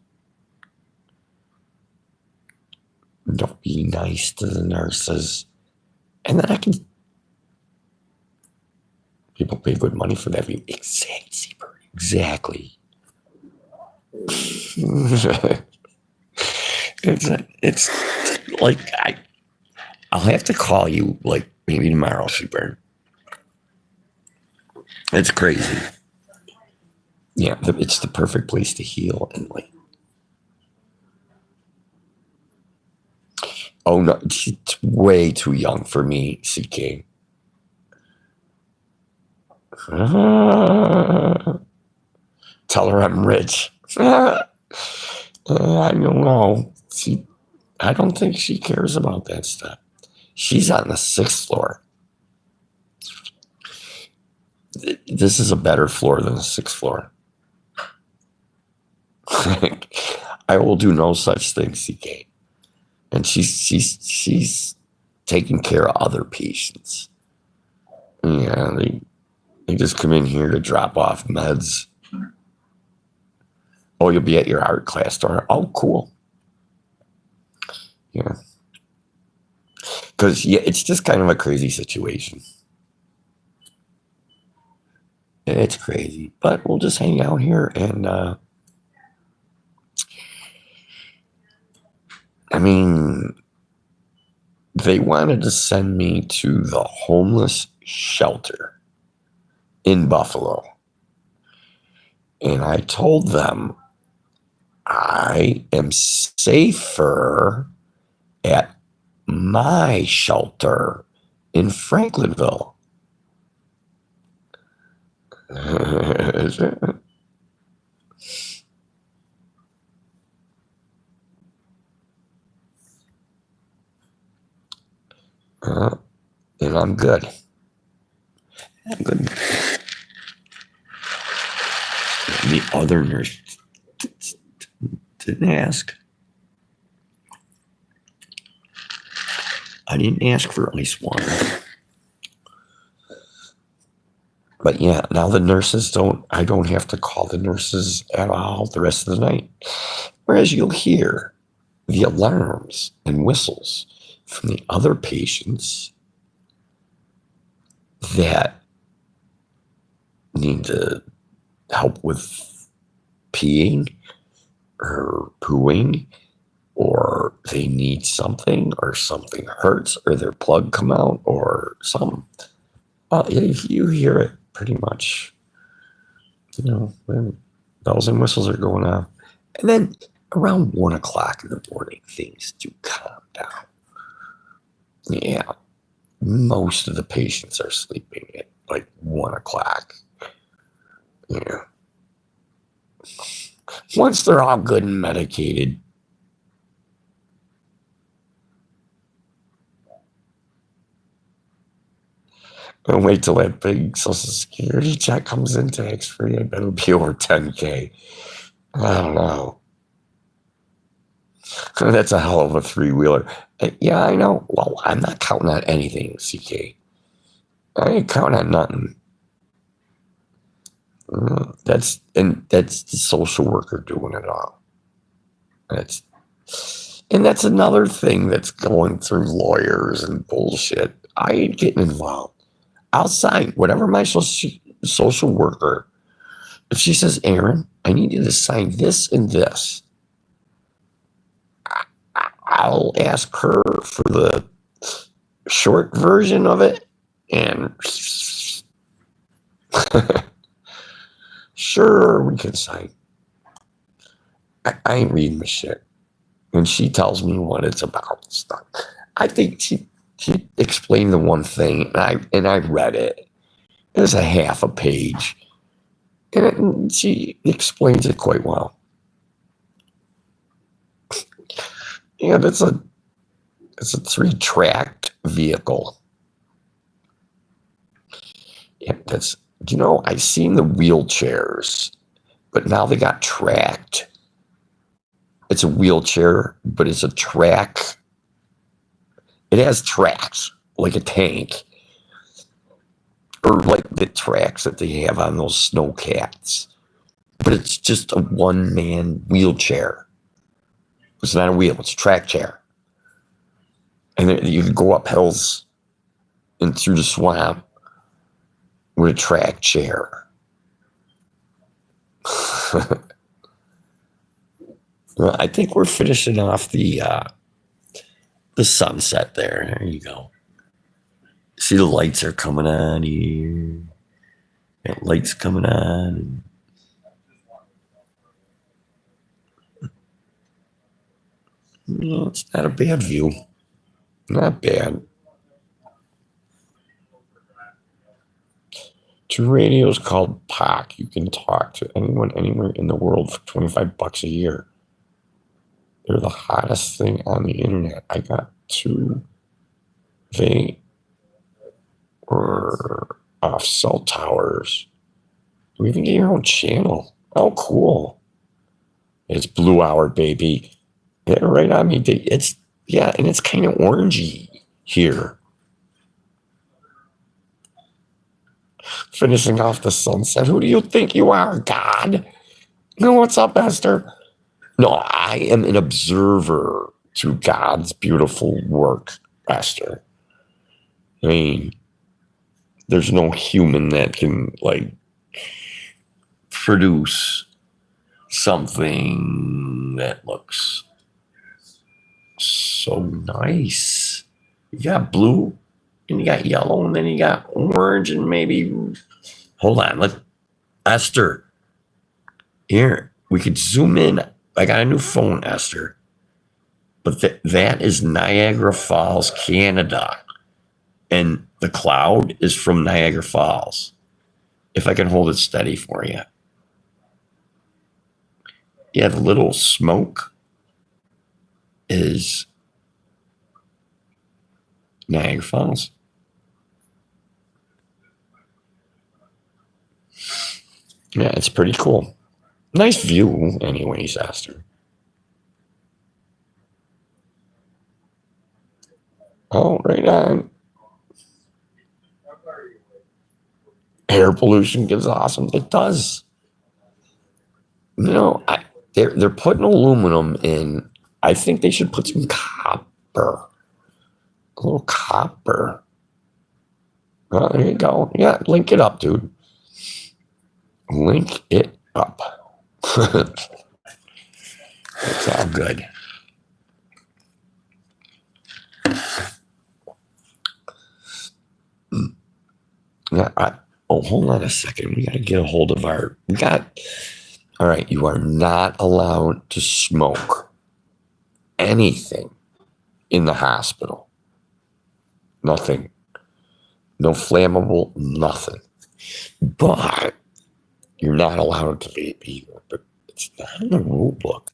Don't be nice to the nurses. And then I can... People pay good money for that. Exactly. It's like I'll have to call you like maybe tomorrow, Super. It's crazy. Yeah, it's the perfect place to heal and like. Oh no, she's way too young for me, CK. Tell her I'm rich. I don't know. I don't think she cares about that stuff. She's on the 6th floor. This is a better floor than the 6th floor. I will do no such thing, CK. And she's taking care of other patients. Yeah, they just come in here to drop off meds. Oh, you'll be at your art class tomorrow. Oh, cool. Yeah. Because, yeah, it's just kind of a crazy situation. It's crazy. But we'll just hang out here and, I mean, they wanted to send me to the homeless shelter in Buffalo. And I told them I am safer at my shelter in Franklinville. And I'm good. I'm good. The other nurse didn't ask. I didn't ask for ice water. But yeah, now the nurses I don't have to call the nurses at all the rest of the night. Whereas you'll hear the alarms and whistles from the other patients that need to help with peeing or pooing, or they need something, or something hurts, or their plug come out, or something. You hear it pretty much, when bells and whistles are going off. And then around 1 o'clock in the morning, things do calm down. Yeah, most of the patients are sleeping at like 1 o'clock. Yeah. Once they're all good and medicated, and wait till that big Social Security check comes in tax free. I bet it'll be over 10K. I don't know. That's a hell of a 3-wheeler. Yeah, I know. Well, I'm not counting on anything, CK. I ain't counting on nothing. That's the social worker doing it all. That's another thing that's going through lawyers and bullshit. I ain't getting involved. I'll sign whatever my social worker. If she says, Aaron, I need you to sign this and this, I'll ask her for the short version of it, and sure, we can sign. I ain't reading the shit. When she tells me what it's about, stuff. I think she explained the one thing, and I read it. It was a half a page, and she explains it quite well. Yeah, it's a 3-tracked vehicle. Yeah, I've seen the wheelchairs, but now they got tracked. It's a wheelchair, but it's a track. It has tracks, like a tank, or like the tracks that they have on those snowcats. But it's just a one-man wheelchair. It's not a wheel, it's a track chair. And you can go up hills and through the swamp with a track chair. Well, I think we're finishing off the the sunset there. There you go. See the lights are coming on here. Got lights coming on. No, it's not a bad view. Not bad. 2 radios called POC. You can talk to anyone anywhere in the world for $25 a year. They're the hottest thing on the internet. I got 2. They were off cell towers. You even get your own channel. Oh, cool. It's Blue Hour, baby. Yeah, right on me. It's, yeah, and it's kind of orangey here. Finishing off the sunset. Who do you think you are, God? No, what's up, Esther? No, I am an observer to God's beautiful work, Esther. I mean, there's no human that can, like, produce something that looks so nice. You got blue, and you got yellow, and then you got orange, and maybe... Hold on, Esther. Here, we could zoom in. I got a new phone, Esther. But that is Niagara Falls, Canada. And the cloud is from Niagara Falls. If I can hold it steady for you. Yeah, the little smoke is Niagara Falls. Yeah, it's pretty cool. Nice view, anyways, Esther. Oh, right on. Air pollution gets awesome. It does. You know, they're putting aluminum in. I think they should put some copper. A little copper. Oh, there you go. Yeah, link it up, dude. Link it up. It's all good. Yeah, hold on a second. We got to get a hold of all right, you are not allowed to smoke anything in the hospital. Nothing. No flammable, nothing. But you're not allowed to vape either. But it's not in the rule book.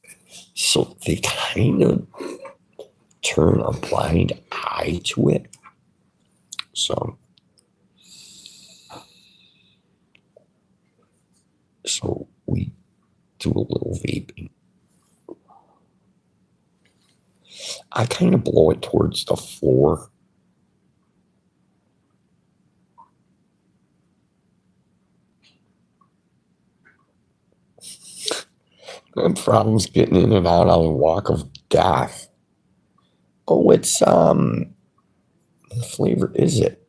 So they kind of turn a blind eye to it. So we do a little vaping. I kind of blow it towards the floor. I have problems getting in and out on the walk of death. Oh, it's what flavor is it?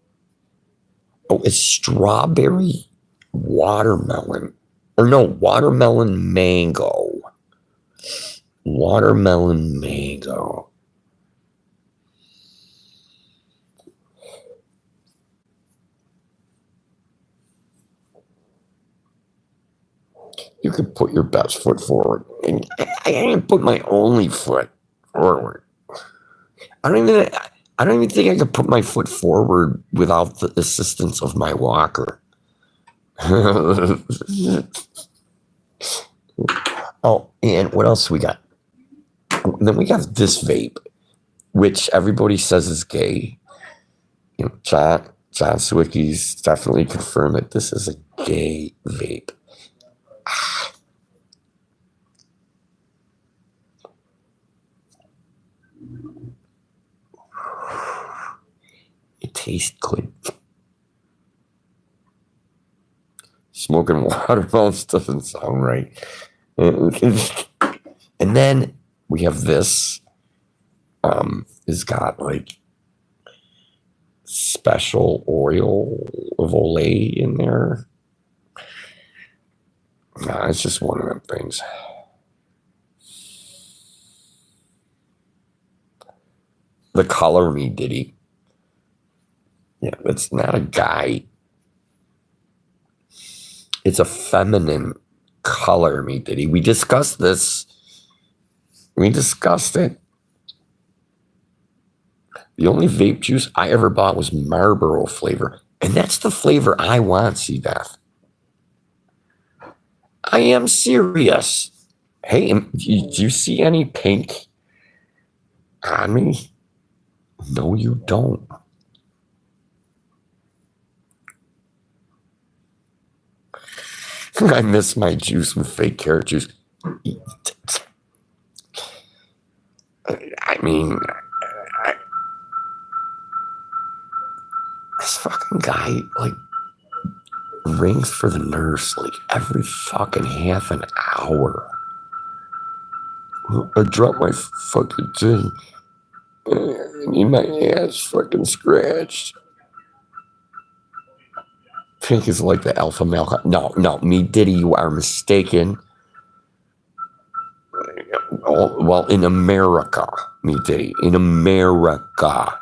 Oh, it's strawberry watermelon. Or no, watermelon mango. Watermelon mango. You could put your best foot forward. And I didn't put my only foot forward. I don't even think I could put my foot forward without the assistance of my walker. Oh, and what else we got? Then we got this vape, which everybody says is gay. You know, John Sawicki's definitely confirmed that this is a gay vape. It tastes good. Smoking watermelons doesn't sound right. And then we have this. It's got like special oil of Olay in there. Nah, it's just one of them things. the color me Diddy. Yeah, it's not a guy. It's a feminine color me Diddy. We discussed this. We discussed it. The only vape juice I ever bought was Marlboro flavor. And that's the flavor I want, C-Beth. I am serious. Hey, do you see any pink on me? No, you don't. I miss my juice with fake carrot juice. I mean, this fucking guy, like, rings for the nurse, like, every fucking half an hour. I dropped my fucking thing. I need my ass fucking scratched. Pink is like the alpha male. No, me Diddy, you are mistaken. Well, in America, me Diddy, in America,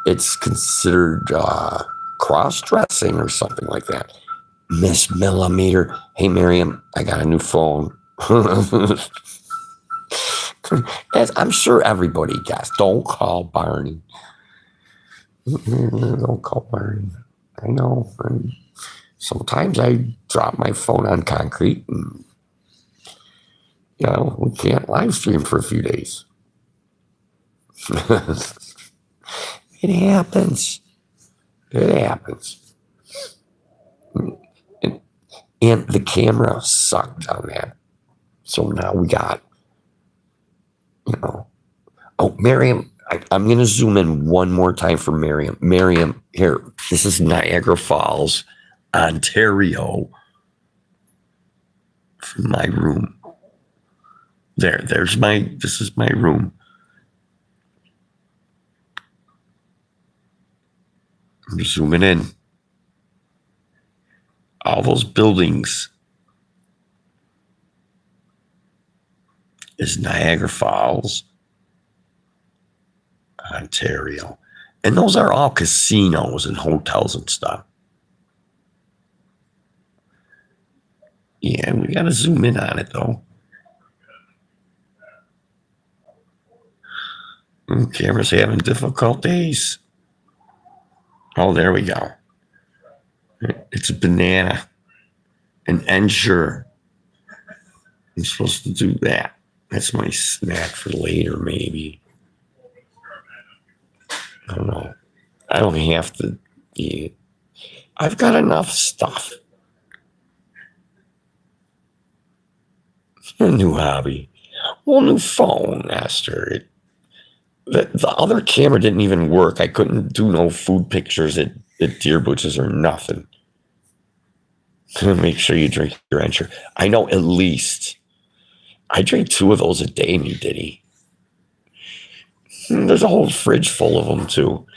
it's considered cross-dressing or something like that. Miss Millimeter. Hey, Miriam, I got a new phone. As I'm sure everybody guessed. Don't call Barney. Don't call Barney. I know. And sometimes I drop my phone on concrete and, you know, we can't live stream for a few days. It happens. It happens. And the camera sucked on that. So now we got, you know. Oh, Miriam, I'm going to zoom in one more time for Miriam. Miriam, here, this is Niagara Falls, Ontario. From my room. This is my room. I'm zooming in. All those buildings is Niagara Falls, Ontario. And those are all casinos and hotels and stuff. Yeah, we got to zoom in on it, though. Camera's having difficulties. Oh, there we go. It's a banana. An Ensure. I'm supposed to do that. That's my snack for later, maybe. I don't know. I don't have to be. I've got enough stuff. A new hobby. Well, new phone, Esther. The other camera didn't even work. I couldn't do no food pictures at Deer Butchers or nothing. Make sure you drink your Ensure. I know at least. I drink 2 of those a day, me Diddy. There's a whole fridge full of them, too.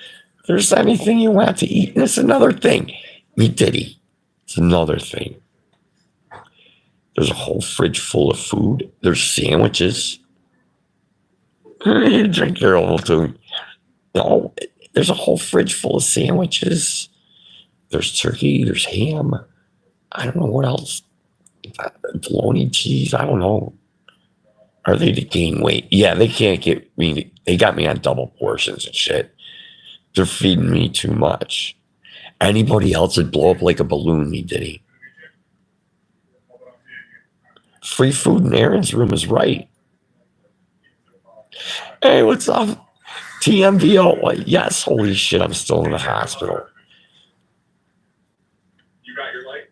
If there's anything you want to eat, that's another thing. Me Diddy. It's another thing. There's a whole fridge full of food. There's sandwiches. You drink your own too. No, there's a whole fridge full of sandwiches. There's turkey. There's ham. I don't know what else. Bologna cheese. I don't know. Are they to gain weight? Yeah, they can't get me. They got me on double portions and shit. They're feeding me too much. Anybody else would blow up like a balloon, me Diddy. Free food in Aaron's room is right. Hey, what's up? TMVO. Like, yes, holy shit, I'm still in the hospital. You got your light?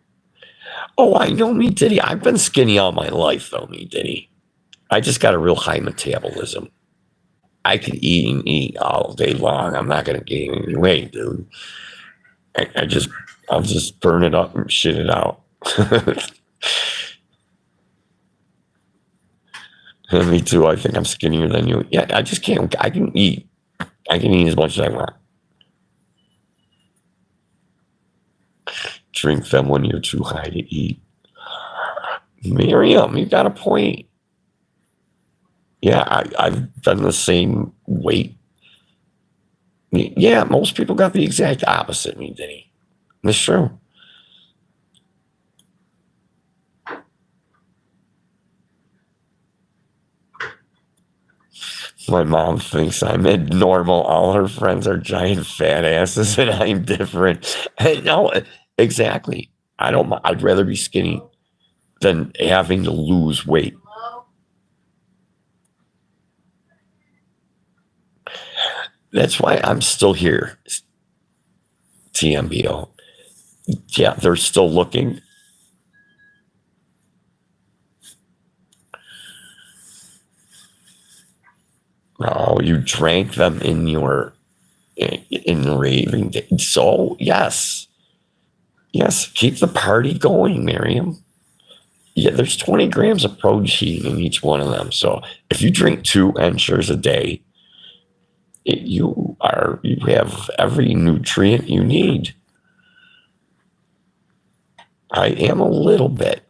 Oh, I know, me Diddy. I've been skinny all my life, though, me Diddy. I just got a real high metabolism. I could eat and eat all day long. I'm not going to gain any weight, dude. I'll just burn it up and shit it out. Me too. I think I'm skinnier than you. Yeah, I just can't. I can eat. I can eat as much as I want. Drink them when you're too high to eat. Miriam, you got a point. Yeah, I've been the same weight Yeah, most people got the exact opposite of me, Denny. That's true. My mom thinks I'm abnormal. All her friends are giant fat asses, and I'm different. No, exactly. I don't. I'd rather be skinny than having to lose weight. That's why I'm still here. TMBO. Yeah, they're still looking. Oh, you drank them in your in raving day. So yes, keep the party going, Miriam. Yeah, there's 20 grams of protein in each one of them. So if you drink 2 Ensures a day, you have every nutrient you need. I am a little bit.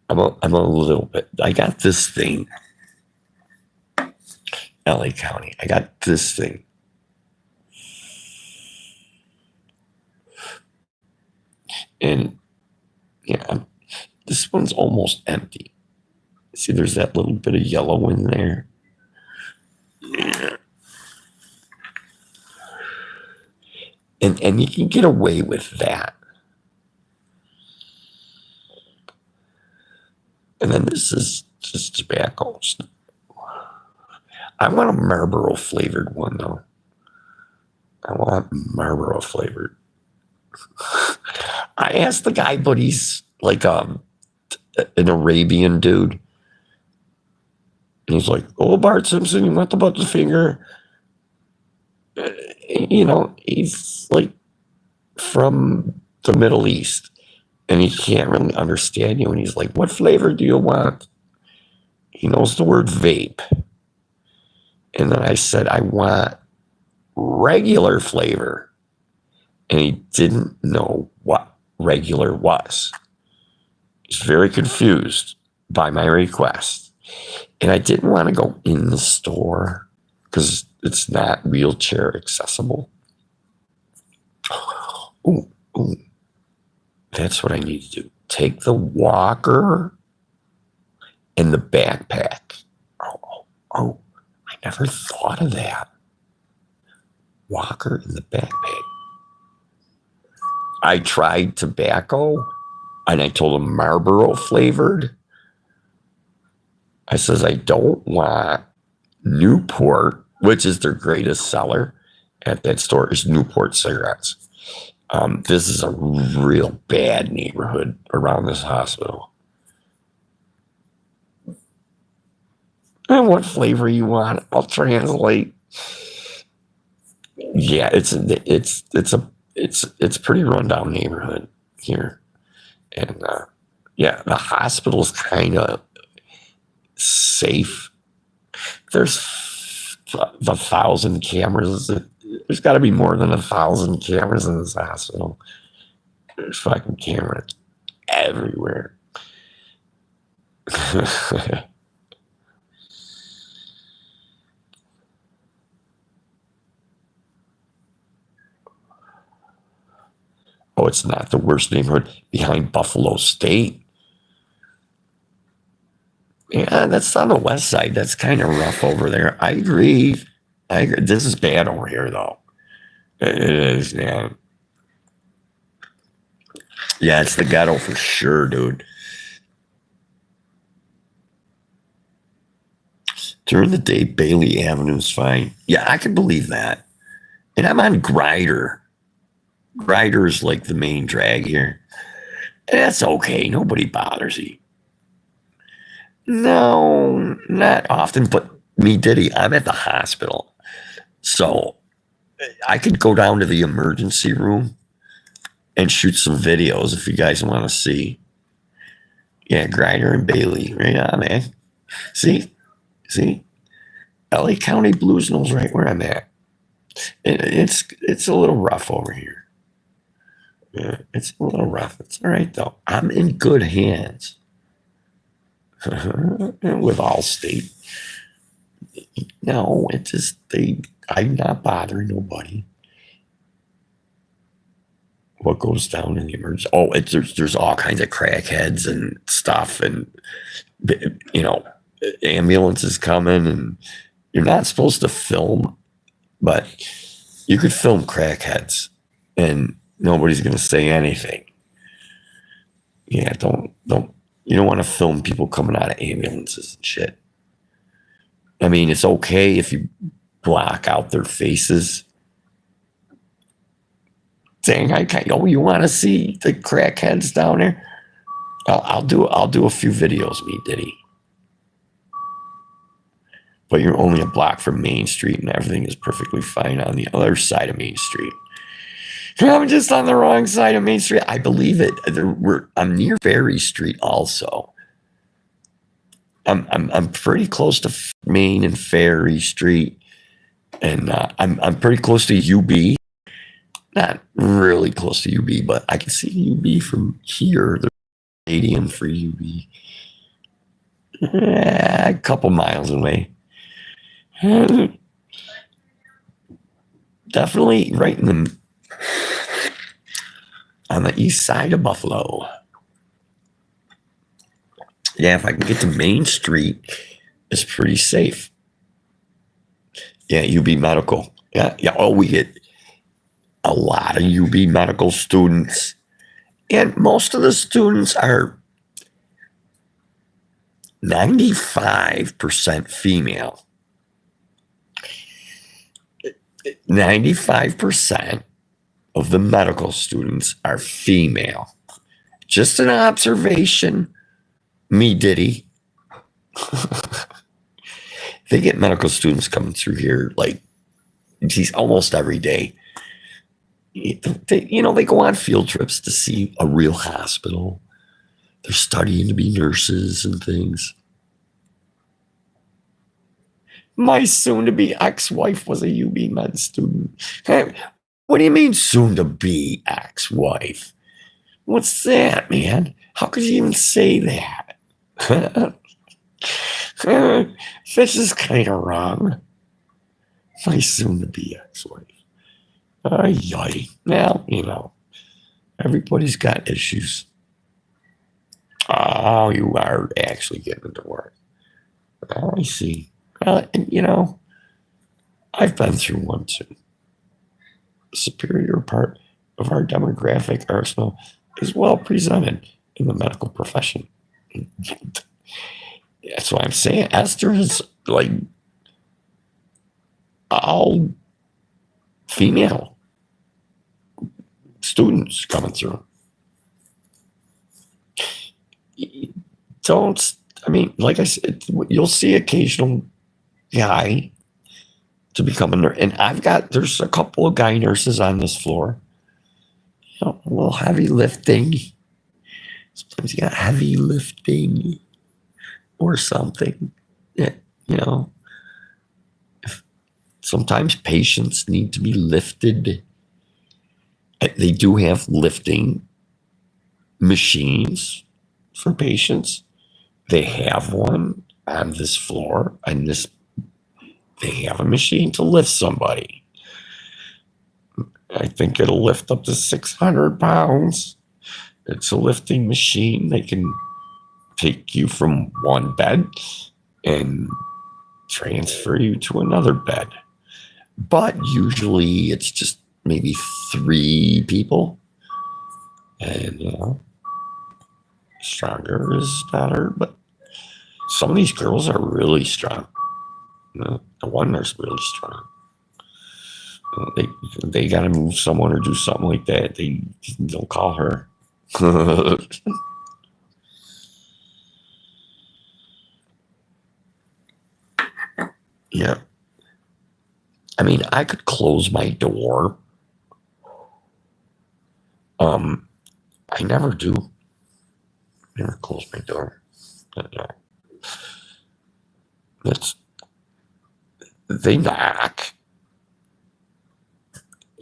I'm a little bit. I got this thing. LA County. I got this thing. And yeah, this one's almost empty. See, there's that little bit of yellow in there. Yeah. And you can get away with that. And then this is just tobacco. I want a Marlboro flavored one though. I want Marlboro flavored. I asked the guy, but he's like an Arabian dude. And he's like, "Oh, Bart Simpson, you want the Butterfinger?" You know, he's like from the Middle East. And he can't really understand you. And he's like, "What flavor do you want?" He knows the word vape. And then I said, "I want regular flavor." And he didn't know what regular was. He's very confused by my request. And I didn't want to go in the store because it's not wheelchair accessible. Ooh. That's what I need to do. Take the walker and the backpack. Oh, I never thought of that. Walker and the backpack. I tried tobacco and I told him Marlboro flavored. I says, I don't want Newport, which is their greatest seller at that store, is Newport cigarettes. This is a real bad neighborhood around this hospital. And what flavor you want? I'll translate. Yeah, it's pretty rundown neighborhood here, and yeah, the hospital's kind of safe. There's the 1,000 cameras. There's got to be more than 1,000 cameras in this hospital. There's fucking cameras everywhere. Oh, it's not the worst neighborhood behind Buffalo State. Yeah, that's on the west side. That's kind of rough over there. I agree. This is bad over here, though. It is, man. Yeah, it's the ghetto for sure, dude. During the day, Bailey Avenue's fine. Yeah, I can believe that. And I'm on Grider. Grider is like the main drag here. And that's okay. Nobody bothers you. No, not often, but me, Diddy, I'm at the hospital. So I could go down to the emergency room and shoot some videos if you guys want to see. Yeah, Grider and Bailey. Right on, man. See? LA County Blues knows right where I'm at. It's a little rough over here. Yeah, it's a little rough. It's all right, though. I'm in good hands. With Allstate. No, it just I'm not bothering nobody. What goes down in the emergency? Oh, there's all kinds of crackheads and stuff, and you know, ambulances coming, and you're not supposed to film, but you could film crackheads, and nobody's gonna say anything. Yeah, don't. You don't want to film people coming out of ambulances and shit. I mean, it's okay if you block out their faces. Dang, you want to see the crackheads down there? I'll do a few videos, me Diddy. But you're only a block from Main Street, and everything is perfectly fine on the other side of Main Street. I'm just on the wrong side of Main Street. I believe it. I'm near Ferry Street also. I'm pretty close to Main and Ferry Street, and I'm pretty close to UB. Not really close to UB, but I can see UB from here. The stadium for UB, a couple miles away. Definitely right on the east side of Buffalo. Yeah, if I can get to Main Street, it's pretty safe. Yeah, UB Medical. Yeah. Oh, we get a lot of UB Medical students, and most of the students are 95% female. 95% of the medical students are female. Just an observation. Me Diddy. They get medical students coming through here like, geez, almost every day. They go on field trips to see a real hospital. They're studying to be nurses and things. My soon-to-be ex-wife was a UB Med student. Hey, what do you mean soon-to-be ex-wife? What's that, man? How could you even say that? This is kind of wrong. My soon-to-be ex-wife. Ay. Now, everybody's got issues. Oh, you are actually getting to work. Oh, I see. And, I've been through one too. The superior part of our demographic arsenal is well presented in the medical profession. That's why I'm saying Esther is like all female students coming through. Like I said, you'll see occasional guy to become a nurse. And there's a couple of guy nurses on this floor. A little heavy lifting. Sometimes you got heavy lifting or something. Yeah, sometimes patients need to be lifted. They do have lifting machines for patients. They have one on this floor, and they have a machine to lift somebody. I think it'll lift up to 600 pounds. It's a lifting machine. They can take you from one bed and transfer you to another bed. But usually it's just maybe 3 people. And, stronger is better. But some of these girls are really strong. The one nurse really strong. They got to move someone or do something like that. They'll call her. Yeah. I could close my door. I never do. Never close my door. They knock.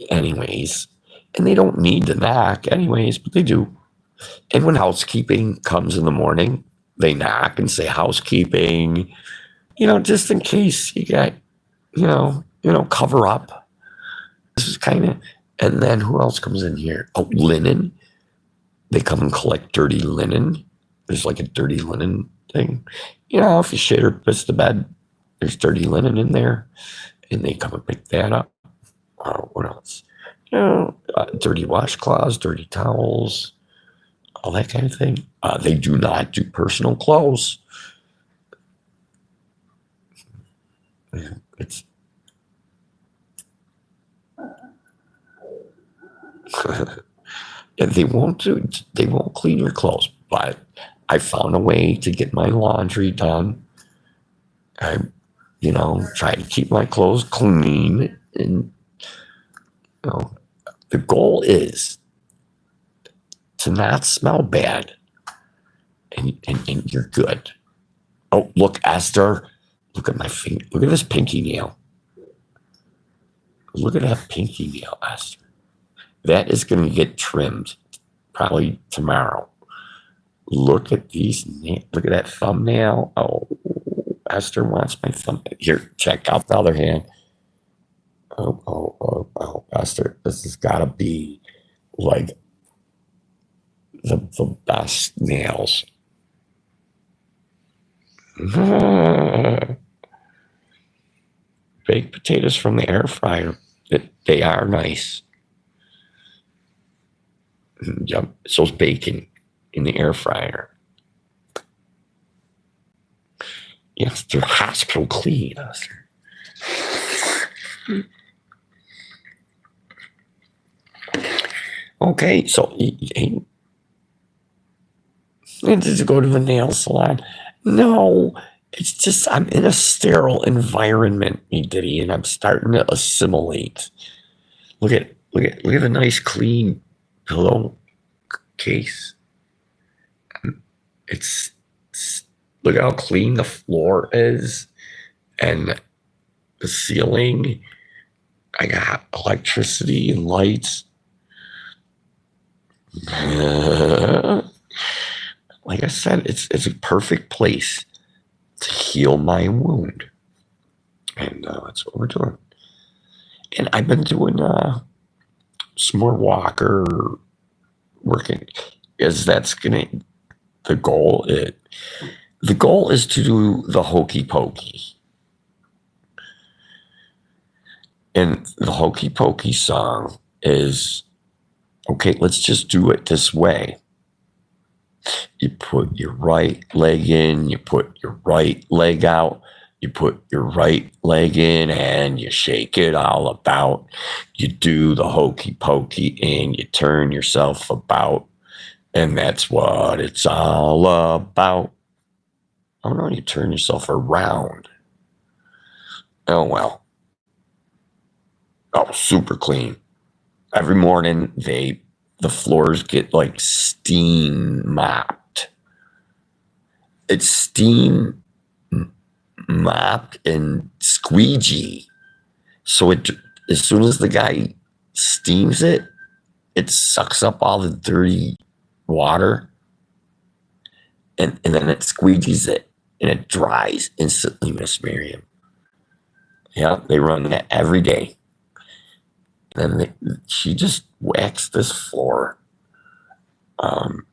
Anyways. And they don't need to knock anyways, but they do. And when housekeeping comes in the morning, they knock and say housekeeping, just in case you got cover up. This is kind of, and then who else comes in here? Oh, linen. They come and collect dirty linen. There's like a dirty linen thing. If you shit or piss the bed, there's dirty linen in there, and they come and pick that up. What else? Dirty washcloths, dirty towels, all that kind of thing. They do not do personal clothes. It's and they won't clean your clothes, but I found a way to get my laundry done. I try to keep my clothes clean, and the goal is to not smell bad, and you're good. Oh, look, Esther, look at my finger. Look at this pinky nail. Look at that pinky nail, Esther. That is going to get trimmed probably tomorrow. Look at look at that thumbnail. Oh, Esther wants my thumbnail. Here, check out the other hand. Oh, Esther, this has got to be like the best nails. Baked potatoes from the air fryer. They are nice. Yep, so's bacon in the air fryer. Yes, they're hospital clean, Esther. Okay, so did you go to the nail salon? No, it's just I'm in a sterile environment, me Diddy, and I'm starting to assimilate. Look at the nice clean pillow case. It's look how clean the floor is, and the ceiling. I got electricity and lights. Like I said, it's a perfect place to heal my wound, and that's what we're doing. And I've been doing some more walker working, as that's gonna. The goal is to do the hokey pokey, and the hokey pokey song is. Okay, let's just do it this way. You put your right leg in, you put your right leg out, you put your right leg in, and you shake it all about. You do the hokey pokey and you turn yourself about. And that's what it's all about. Oh no, you turn yourself around. Oh well. Oh, super clean. Every morning the floors get like steam mopped. It's steam mopped and squeegee. So as soon as the guy steams it, it sucks up all the dirty water, and then it squeegees it, and it dries instantly, Miss Miriam. Yeah, they run that every day. And she just waxed this floor. Man,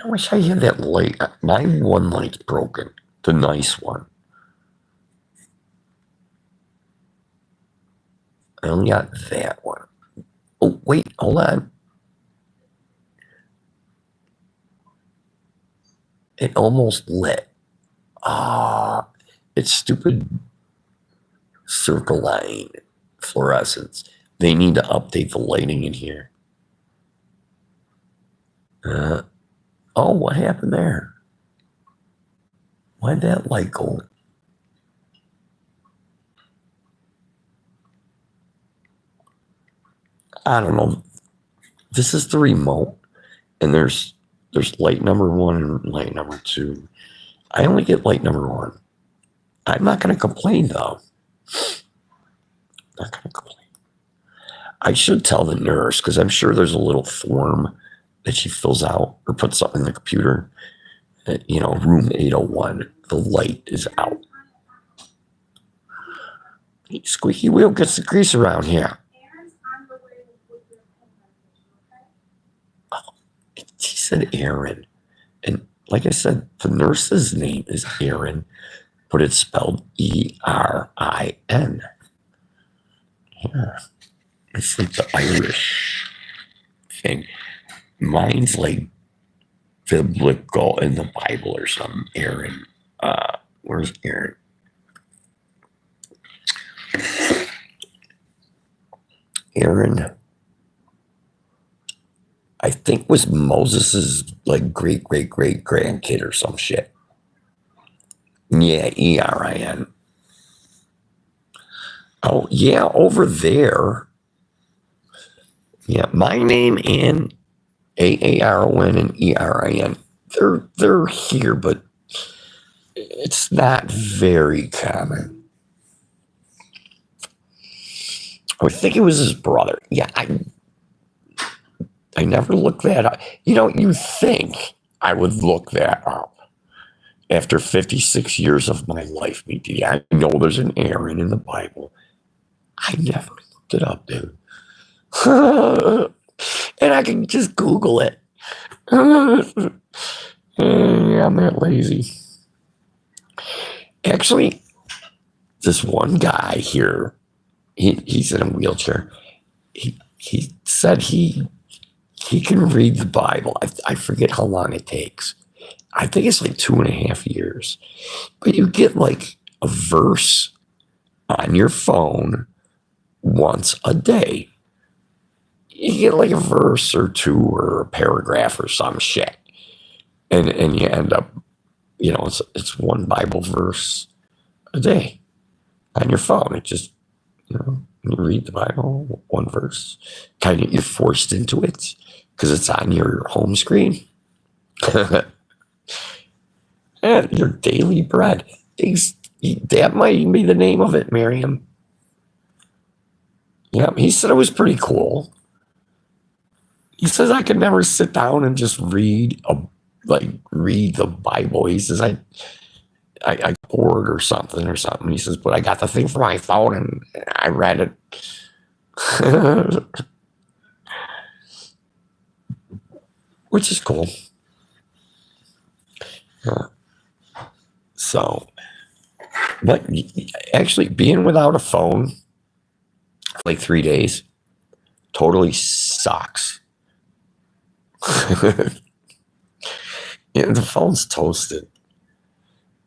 I wish I had that light. My one light's broken, the nice one. I only got that one. Oh, wait, hold on. It almost lit. It's stupid circle line fluorescence. They need to update the lighting in here. Oh, what happened there? Why'd that light go? I don't know. This is the remote, and there's light number 1 and light number 2. I only get light number 1. I'm not going to complain, though. Not going to complain. I should tell the nurse, because I'm sure there's a little form that she fills out or puts something in the computer. Room 801, the light is out. Squeaky wheel gets the grease around here. She said Aaron. And like I said, the nurse's name is Erin, but it's spelled Erin. Yeah. It's like the Irish thing. Mine's like biblical in the Bible or something. Aaron. Where's Aaron? Aaron, I think, was Moses's like great grandkid or some shit. Yeah, Erin. Oh yeah, over there. Yeah, my name and Aaron and Erin. They're here, but it's not very common. I think it was his brother. Yeah, I never looked that up. You think I would look that up after 56 years of my life, BT. I know there's an Aaron in the Bible. I never looked it up, dude. And I can just Google it. Yeah, I'm that lazy. Actually, this one guy here, he's in a wheelchair. He said he can read the Bible. I forget how long it takes. I think it's like 2.5 years. But you get like a verse on your phone once a day. You get like a verse or two or a paragraph or some shit. And you end up, it's one Bible verse a day on your phone. It just, you read the Bible, one verse. Kind of, you're forced into it because it's on your home screen. And your daily bread. That might even be the name of it, Miriam. Yeah, he said it was pretty cool. He says I could never sit down and just read the Bible. He says I bored or something. He says, but I got the thing for my phone and I read it. Which is cool. Yeah. So, but actually being without a phone for like 3 days totally sucks. Yeah, the phone's toasted.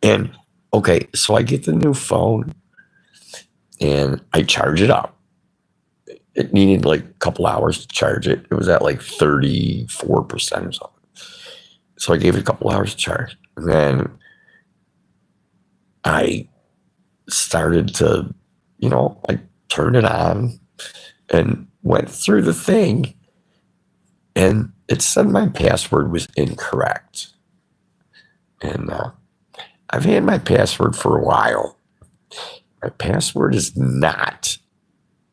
And okay, so I get the new phone and I charge it up. It needed like a couple hours to charge it. It was at like 34% or something. So I gave it a couple hours to charge. And then I started to, I turned it on and went through the thing. And it said my password was incorrect. And I've had my password for a while. My password is not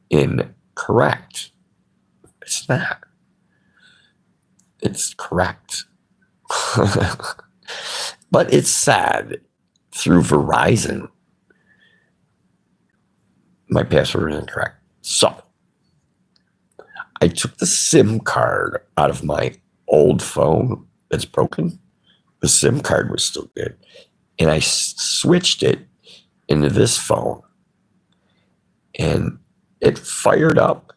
incorrect. It's not. It's correct. But it's sad. Through Verizon, my password is incorrect. So I took the SIM card out of my old phone that's broken. The SIM card was still good. And I switched it into this phone. And it fired up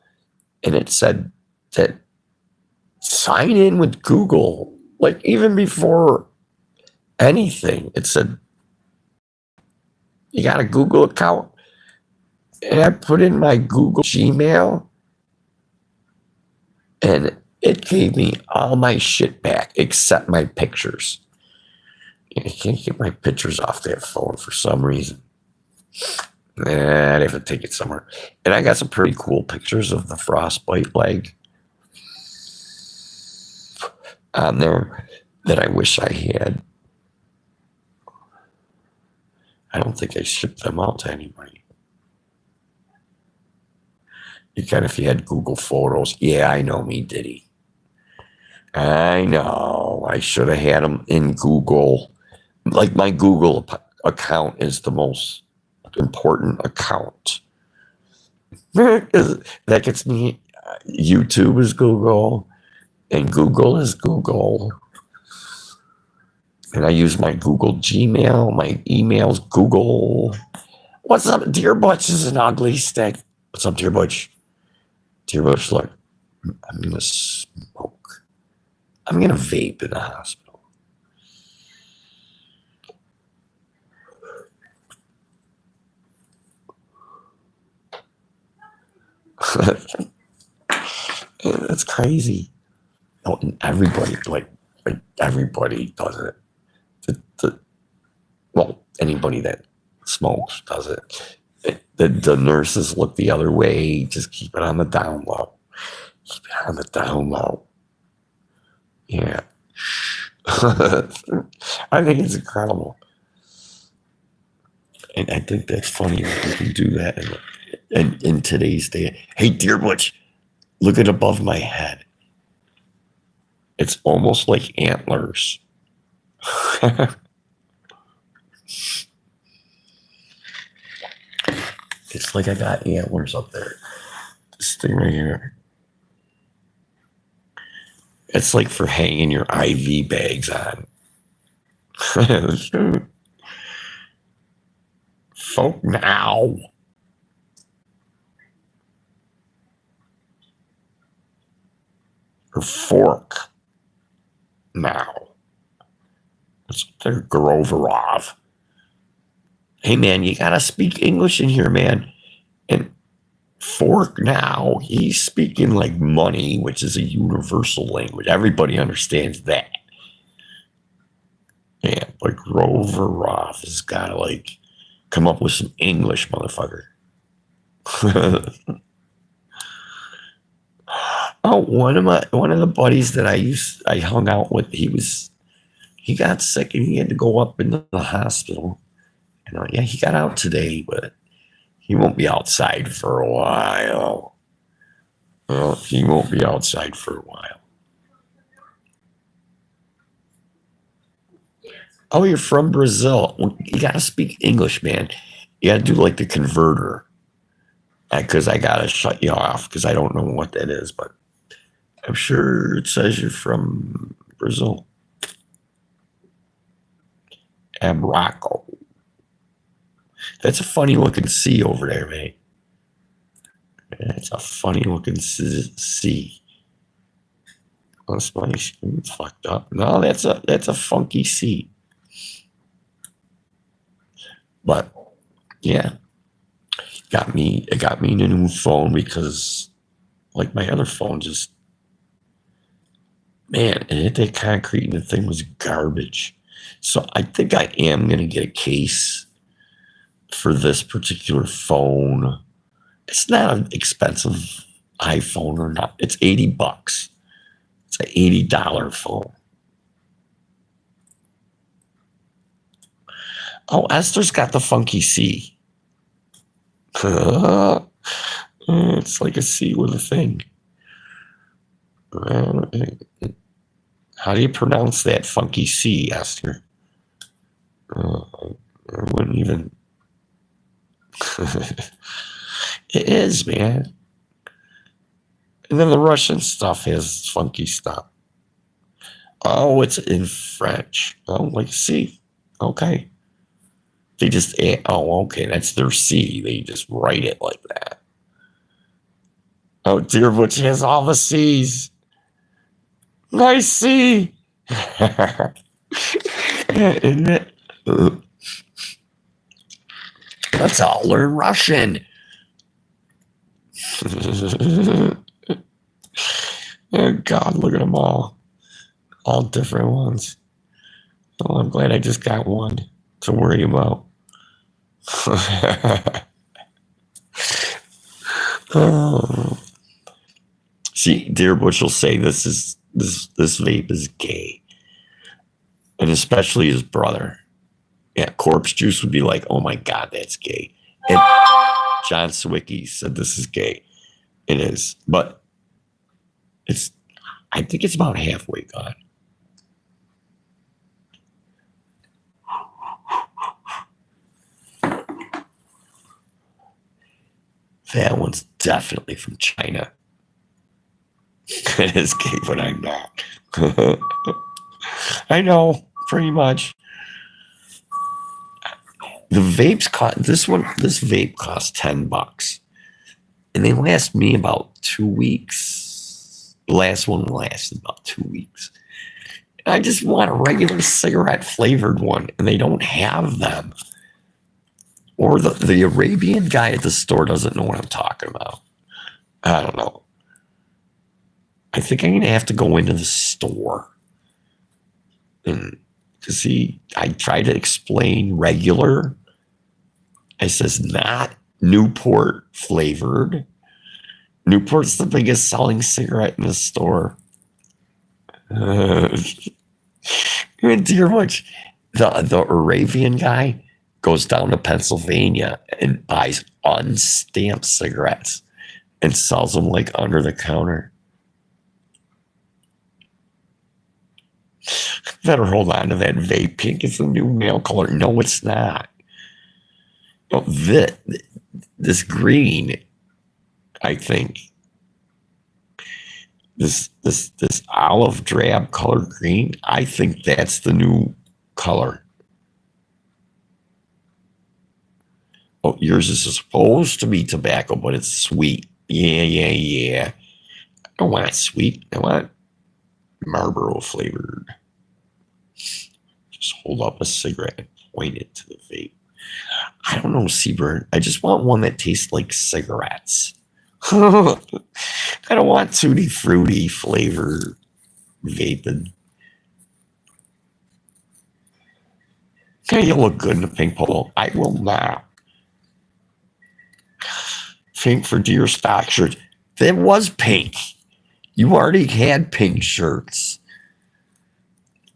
and it said that sign in with Google. Like even before anything, it said, you got a Google account? And I put in my Google Gmail and it gave me all my shit back except my pictures. I can't get my pictures off that phone for some reason. I'd have to take it somewhere. And I got some pretty cool pictures of the frostbite leg on there that I wish I had. I don't think I shipped them out to anybody. If you had Google Photos. Yeah, I know me, Diddy. I know. I should have had them in Google. Like my Google account is the most important account That gets me. YouTube is Google, and Google is Google. And I use my Google Gmail. My email's Google. What's up, Dear Butch? Is an ugly stick. What's up, Dear Butch? Dear Butch, look, I'm gonna smoke. I'm gonna vape in the hospital. That's crazy. Oh, and everybody, like everybody does it. Well, anybody that smokes does it. The nurses look the other way. Just keep it on the down low. Keep it on the down low. Yeah. I think it's incredible. And I think that's funny that you can do that in today's day. Hey, Dear Butch, look at above my head. It's almost like antlers. It's like I got antlers up there. This thing right here. It's like for hanging your IV bags on. Folk now. Or fork now. It's their Groverov. Hey man, you gotta speak English in here, man. And fork now, he's speaking like money, which is a universal language. Everybody understands that. Yeah, but Groverov has gotta like come up with some English, motherfucker. Oh, one of the buddies that I hung out with, he got sick and he had to go up into the hospital. You know, yeah, he got out today, but he won't be outside for a while. Well, he won't be outside for a while. Oh, you're from Brazil. Well, you got to speak English, man. You got to do like the converter. Because I got to shut you off because I don't know what that is, but I'm sure it says you're from Brazil. Abraco. That's a funny looking sea over there, mate. It's a funny looking sea. That's my screen's fucked up. No, that's a funky sea. But yeah, it got me a new phone because like my other phone just, man, it hit that concrete and the thing was garbage. So I think I am gonna get a case for this particular phone. It's not an expensive iPhone or not. It's $80. It's an $80 phone. Oh, Esther's got the funky C. It's like a C with a thing. How do you pronounce that funky C, Esther? I wouldn't even. It is, man. And then the Russian stuff has funky stuff. Oh, it's in French. Oh, like C. Okay. They just, oh, okay, that's their C. They just write it like that. Oh, Dear Butch has all the C's. Nice C. Isn't it? Let's all learn Russian. Oh, God, look at them all. All different ones. Oh, I'm glad I just got one to worry about. Oh. See, Dear Butch will say this vape is gay. And especially his brother. Yeah, Corpse Juice would be like, oh my God, that's gay. And John Sawicki said this is gay. It is. But I think it's about halfway gone. That one's definitely from China. It is gay, but I'm not. I know, pretty much. The vapes cost this vape costs $10. And they last me about 2 weeks. The last one lasted about 2 weeks. And I just want a regular cigarette flavored one, and they don't have them. Or the Arabian guy at the store doesn't know what I'm talking about. I don't know. I think I'm gonna have to go into the store and to see. I try to explain regular. It says not Newport flavored. Newport's the biggest selling cigarette in the store. Dear much, the Arabian guy goes down to Pennsylvania and buys unstamped cigarettes and sells them like under the counter. Better hold on to that vape. Pink is the new male color. No, it's not. No, this green, I think. This olive drab color green, I think that's the new color. Oh, yours is supposed to be tobacco, but it's sweet. Yeah. I don't want sweet. I want Marlboro flavored. Just hold up a cigarette and point it to the vape. I don't know, Seabird. I just want one that tastes like cigarettes. I don't want tutti fruity flavor vaping. Okay, you look good in a pink polo. I will not. Pink for deer stock shirts. That was pink. You already had pink shirts.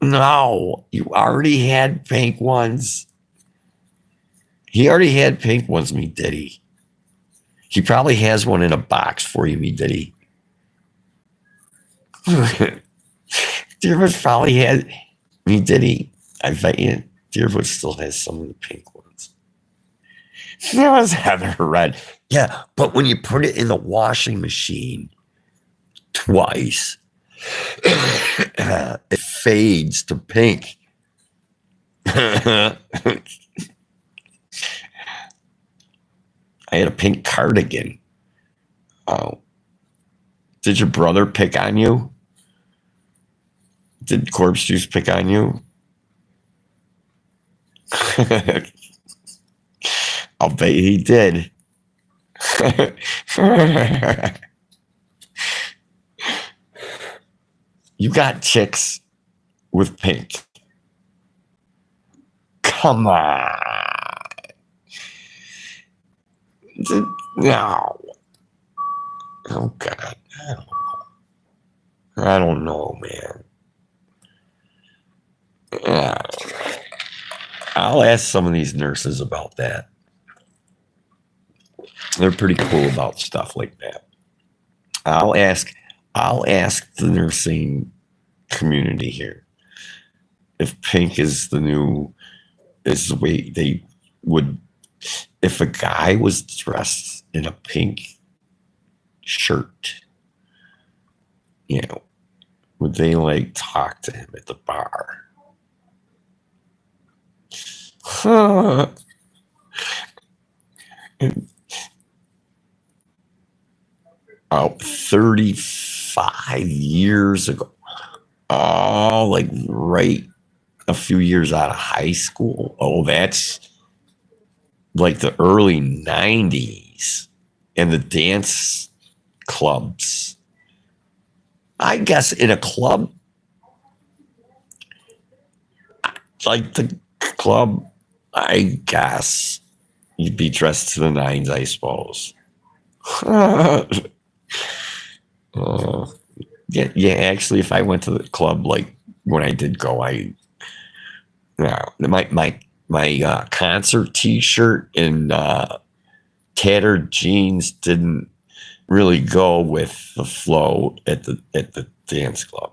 No, you already had pink ones. He already had pink ones, me did he? He probably has one in a box for you, me did he? Deerwood probably had me did he? I bet you Deerwood still has some of the pink ones. That was Heather Red. Yeah, but when you put it in the washing machine twice, it fades to pink. I had a pink cardigan. Oh. Did your brother pick on you? Did Corpse Juice pick on you? I'll bet he did. You got chicks with pink. Come on. No. Oh, God. I don't know, man. Yeah. I'll ask some of these nurses about that. They're pretty cool about stuff like that. I'll ask the nursing community here if pink is the way they would. If a guy was dressed in a pink shirt, would they like talk to him at the bar? About 35 years ago. Oh, like right a few years out of high school. Oh, that's like the early 90s and the dance clubs. I guess in a club, like the club, I guess you'd be dressed to the nines, I suppose. Yeah. Actually, if I went to the club, like when I did go, my concert T-shirt and tattered jeans didn't really go with the flow at the dance club.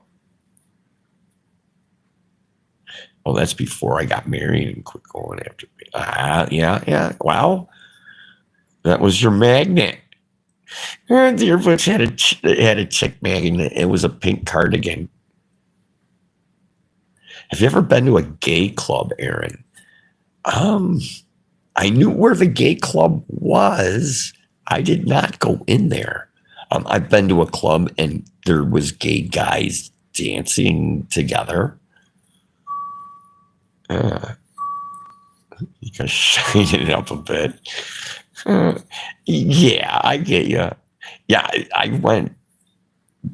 Well, that's before I got married and quit going after me. Yeah. Wow, that was your magnet. Dear Butch had a chick magnet. It was a pink cardigan. Have you ever been to a gay club, Aaron? I knew where the gay club was. I did not go in there. I've been to a club and there was gay guys dancing together. You can shine it up a bit. Yeah, I get you. Yeah, I went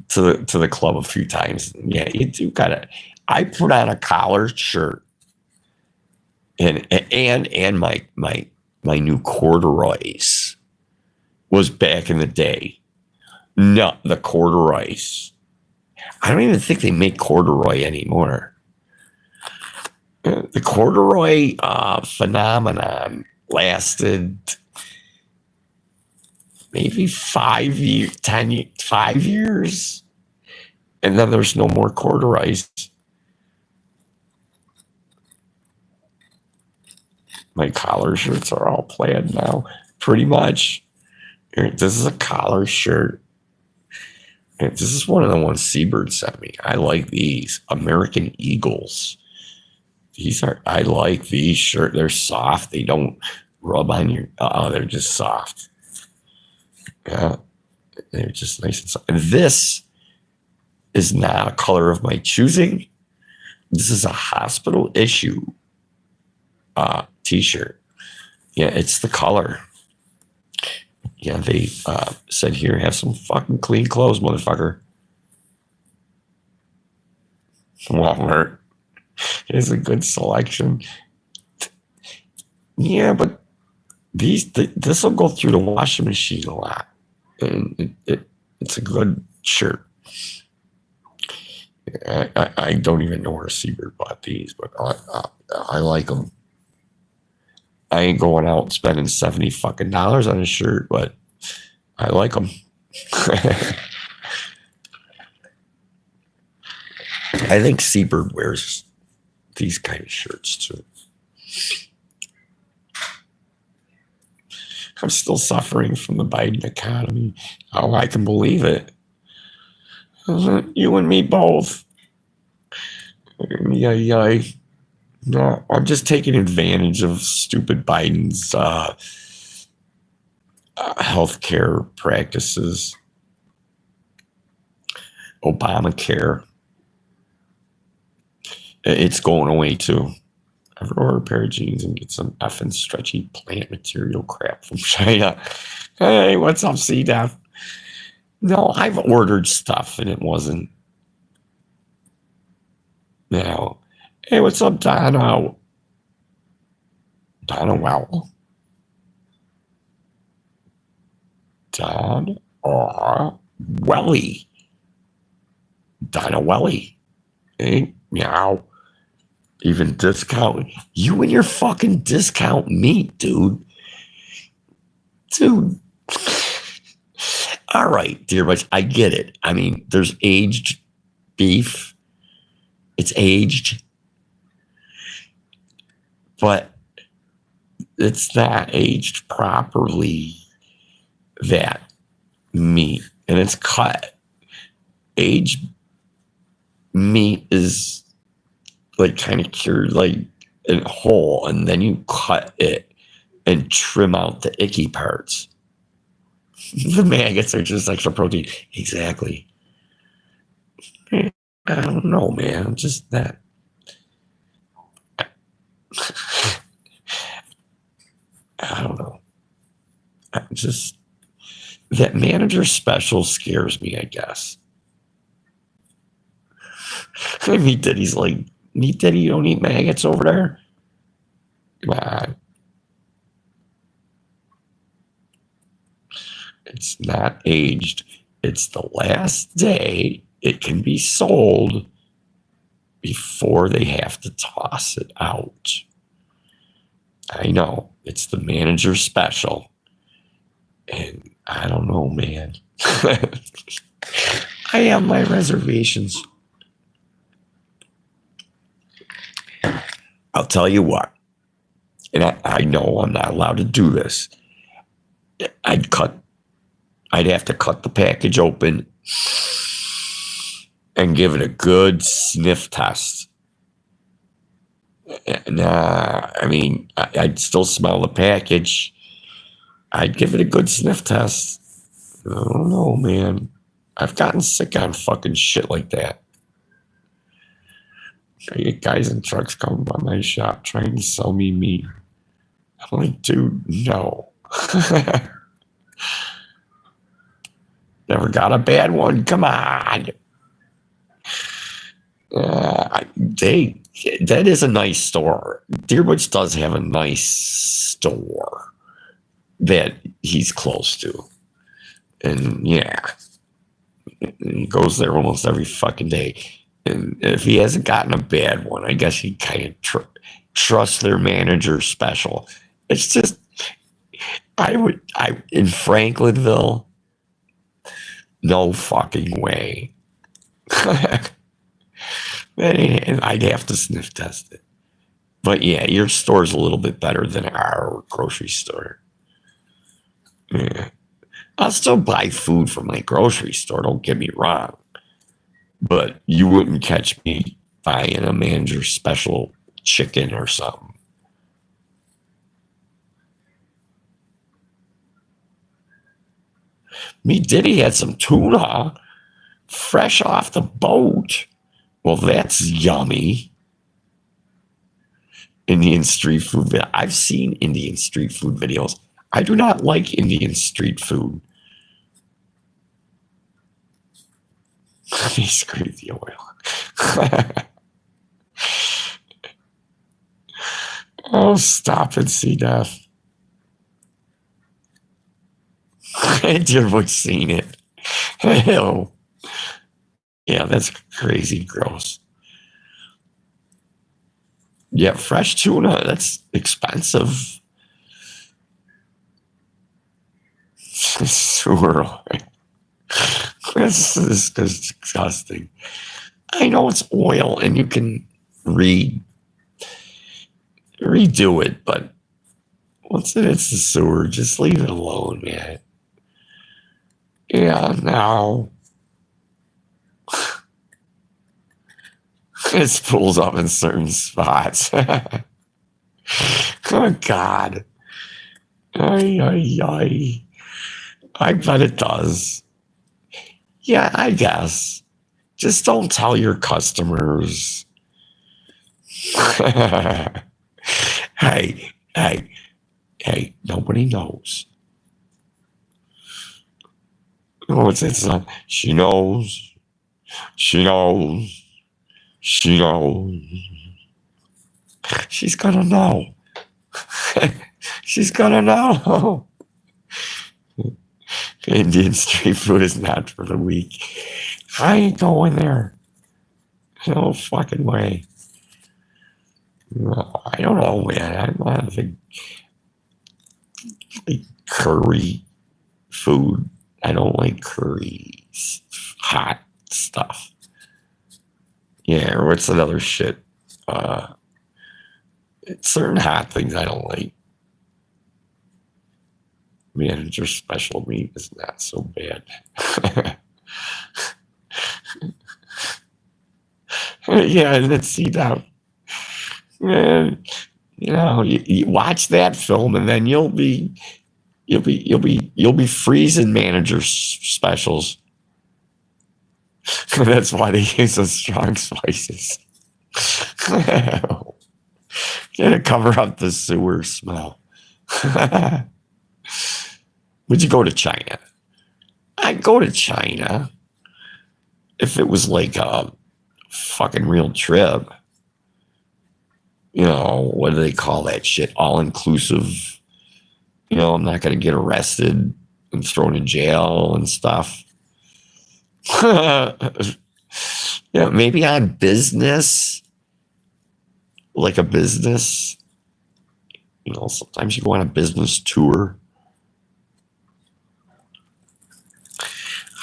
to the club a few times. Yeah, you do gotta. I put on a collared shirt and my new corduroys was back in the day. No, the corduroys. I don't even think they make corduroy anymore. The corduroy phenomenon lasted maybe 5 years, 5 years. And then there's no more corduroys. My collar shirts are all plaid now, pretty much. This is a collar shirt. This is one of the ones Seabird sent me. I like these American Eagles. I like these shirts. They're soft. They don't rub on your, they're just soft. Yeah, they're just nice and soft. And this is not a color of my choosing. This is a hospital issue t-shirt. Yeah, it's the color. Yeah, they said here, have some fucking clean clothes, motherfucker. Walmart is a good selection. Yeah, but this will go through the washing machine a lot. And it's a good shirt. I don't even know where Seabird bought these, but I like them. I ain't going out spending $70 fucking on a shirt, but I like them. I think Seabird wears these kind of shirts too. I'm still suffering from the Biden economy. Oh, I can believe it. You and me both. Yeah. No, I'm just taking advantage of stupid Biden's healthcare practices. Obamacare. It's going away too. I order a pair of jeans and get some effing stretchy plant material crap from China. Hey, what's up, C-Def? No, I've ordered stuff and it wasn't. You know, hey, what's up, Donna? Donna Well. Don or Welly. Donna Welly. Hey, meow. Even discount. You and your fucking discount meat, dude. Dude. All right, dear Butch, I get it. I mean, there's aged beef. It's aged. But it's not aged properly, that meat. And it's cut. Aged meat is like kind of cured like in whole, and then you cut it and trim out the icky parts. The maggots are just extra protein. Exactly. I don't know, man. Just that. I don't know. Just that manager special scares me, I guess. Meat Daddy's like, Meat Daddy, you don't eat maggots over there? Come on. It's not aged. It's the last day it can be sold before they have to toss it out. I know. It's the manager special. And I don't know, man. I have my reservations. I'll tell you what. And I know I'm not allowed to do this. I'd I'd have to cut the package open and give it a good sniff test. And, I mean, I'd still smell the package. I'd give it a good sniff test. I don't know, man. I've gotten sick on fucking shit like that. I get guys in trucks coming by my shop trying to sell me meat. I'm like, dude, no. Never got a bad one. Come on. That is a nice store. Deerwoods does have a nice store that he's close to. And yeah, he goes there almost every fucking day. And if he hasn't gotten a bad one, I guess he kind of trusts their manager special. It's just, in Franklinville, no fucking way. And I'd have to sniff test it. But yeah, your store's a little bit better than our grocery store. Yeah. I'll still buy food from my grocery store, don't get me wrong. But you wouldn't catch me buying a manager special chicken or something. Me Diddy had some tuna fresh off the boat. Well, that's yummy. Indian street food. I've seen Indian street food videos. I do not like Indian street food. They scraped the oil. Oh, stop and see death. Everyone's seen it. Hell. Yeah, that's crazy gross. Yeah, fresh tuna, that's expensive. Sewer. This is disgusting. I know it's oil and you can redo it, but once it's the sewer, just leave it alone, man. Yeah, now it spools up in certain spots. Oh, God. I bet it does. Yeah, I guess. Just don't tell your customers. Hey, nobody knows. Oh, it's not. She knows. She knows. She knows. She's gonna know. She's gonna know. Indian street food is not for the weak. I ain't going there. No fucking way. No, I don't know, man. I'm not a big like curry food. I don't like curry, hot stuff. Yeah, or what's another shit? Certain hot things I don't like. Manager special meat is not so bad. Yeah, let's see now. Man, you know, you watch that film and then you'll be freezing manager specials. That's why they use those strong spices. Gotta cover up the sewer smell. Would you go to China? I'd go to China if it was like a fucking real trip. You know, what do they call that shit? All inclusive. You know, I'm not going to get arrested and thrown in jail and stuff. Yeah, maybe on business. Like a business. You know, sometimes you go on a business tour.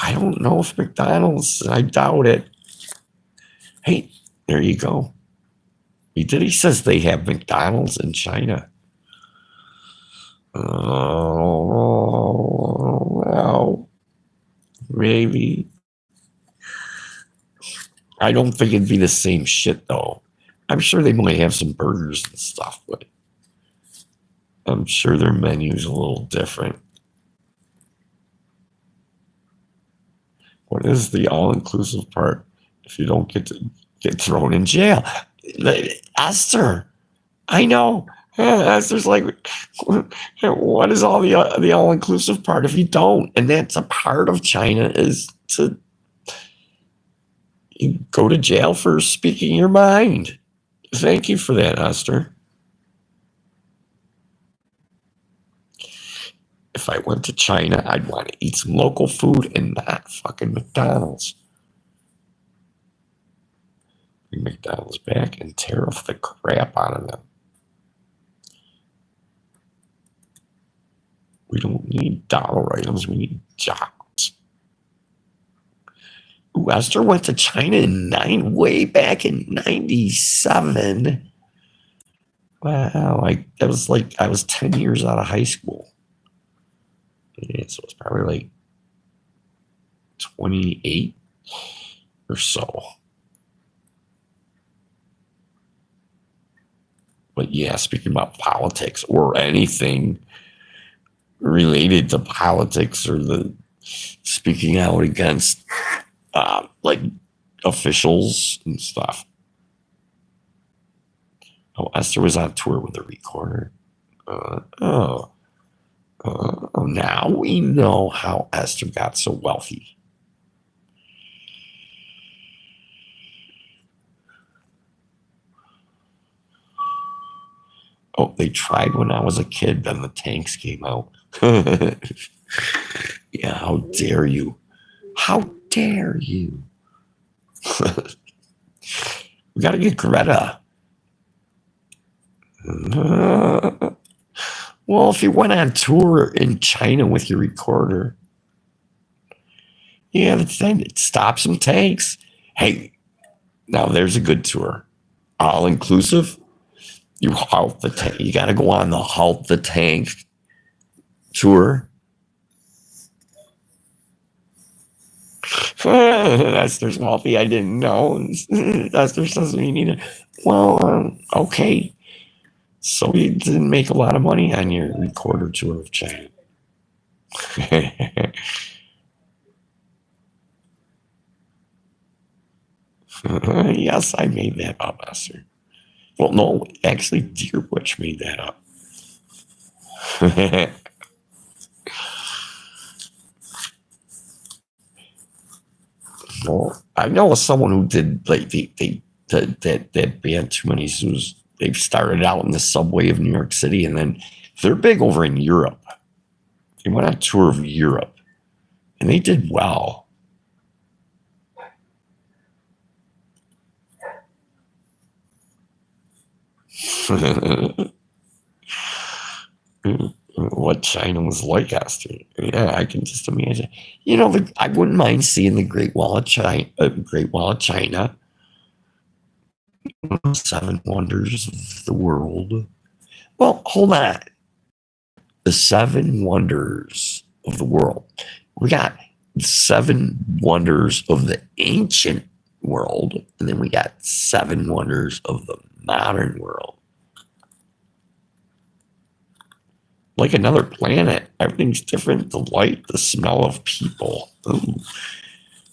I don't know if McDonald's, I doubt it. Hey, there you go. He says they have McDonald's in China. Oh, no. maybe. I don't think it'd be the same shit though. I'm sure they might have some burgers and stuff, but I'm sure their menu's a little different. What is the all-inclusive part if you don't get to get thrown in jail? Esther, I know. Esther's like, what is all the all-inclusive part if you don't? And that's a part of China is to you go to jail for speaking your mind. Thank you for that, Esther. If I went to China, I'd want to eat some local food and not fucking McDonald's. Bring McDonald's back and tariff the crap out of them. We don't need dollar items, we need jobs. Ooh, Esther went to China way back in 97. Wow, I was 10 years out of high school. Yeah, so it's probably like 28 or so. But yeah, speaking about politics or anything related to politics or the speaking out against like officials and stuff. Oh, Esther was on tour with a recorder. Now we know how Esther got so wealthy. Oh, they tried when I was a kid, then the tanks came out. Yeah, how dare you? How dare you? We got to get Greta. Well, if you went on tour in China with your recorder, yeah, then stop some tanks. Hey, now there's a good tour. All inclusive. You halt the tank. You got to go on the halt the tank tour. Esther's wealthy. I didn't know. Esther says we need it. Well, okay. So you didn't make a lot of money on your recorder tour of China. Yes, I made that up, Esther. Well, no, actually, Dear Butch made that up. Well, I know someone who did like that band Too Many Zoos. They've started out in the subway of New York City, and then they're big over in Europe. They went on tour of Europe, and they did well. What China was like, Esther. Yeah, I can just imagine. You know, I wouldn't mind seeing the Great Wall of China. Seven Wonders of the World. Well, hold on. The Seven Wonders of the World. We got 7 wonders of the ancient world, and then we got 7 wonders of the modern world. Like another planet. Everything's different. The light, the smell of people. Ooh.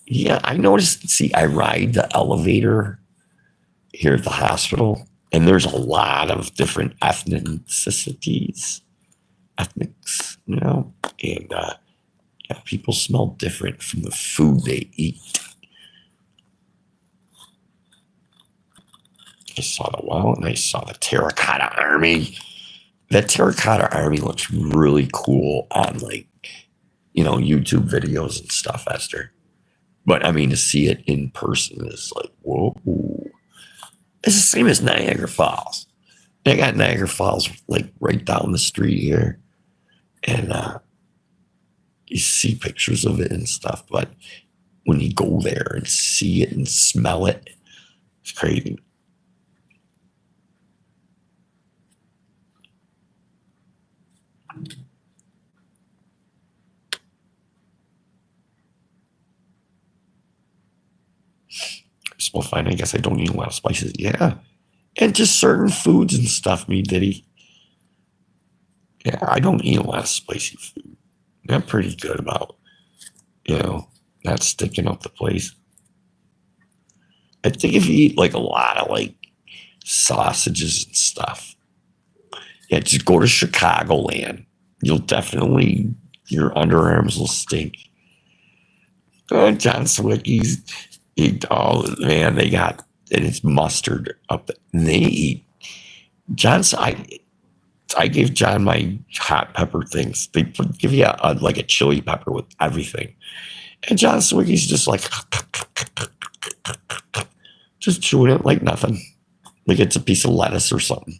Yeah, I noticed. See, I ride the elevator here at the hospital, and there's a lot of different ethnicities, ethnics, you know, and yeah, people smell different from the food they eat. I saw the well, and I saw the Terracotta Army. That Terracotta Army looks really cool on, like, you know, YouTube videos and stuff, Esther. But I mean, to see it in person is like, whoa. It's the same as Niagara Falls. They got Niagara Falls like right down the street here. And you see pictures of it and stuff. But when you go there and see it and smell it, it's crazy. Well, fine. I guess I don't eat a lot of spices. Yeah. And just certain foods and stuff, me, Diddy. Yeah, I don't eat a lot of spicy food. I'm pretty good about, not sticking up the place. I think if you eat like a lot of like sausages and stuff, yeah, just go to Chicagoland. You'll definitely, your underarms will stink. John Sawicki's, oh man, they got, and it's mustard up there. And they eat, I gave John my hot pepper things. They give you like a chili pepper with everything. And John Sawicki's just like, just chewing it like nothing. Like it's a piece of lettuce or something.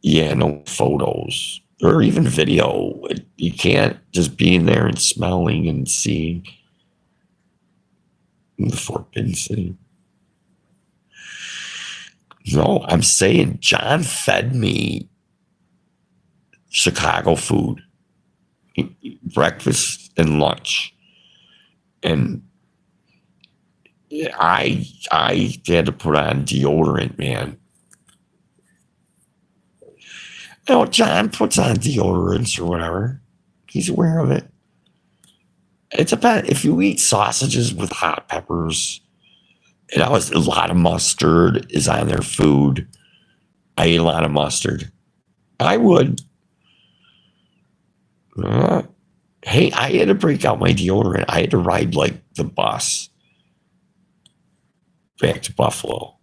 Yeah, no photos or even video. You can't just be in there and smelling and seeing the Forbidden City. No, I'm saying John fed me Chicago food, breakfast and lunch. And I had to put on deodorant, man. John puts on deodorants or whatever. He's aware of it. It's about if you eat sausages with hot peppers, and a lot of mustard is on their food. I eat a lot of mustard. I would. Hey, I had to break out my deodorant. I had to ride like the bus back to Buffalo.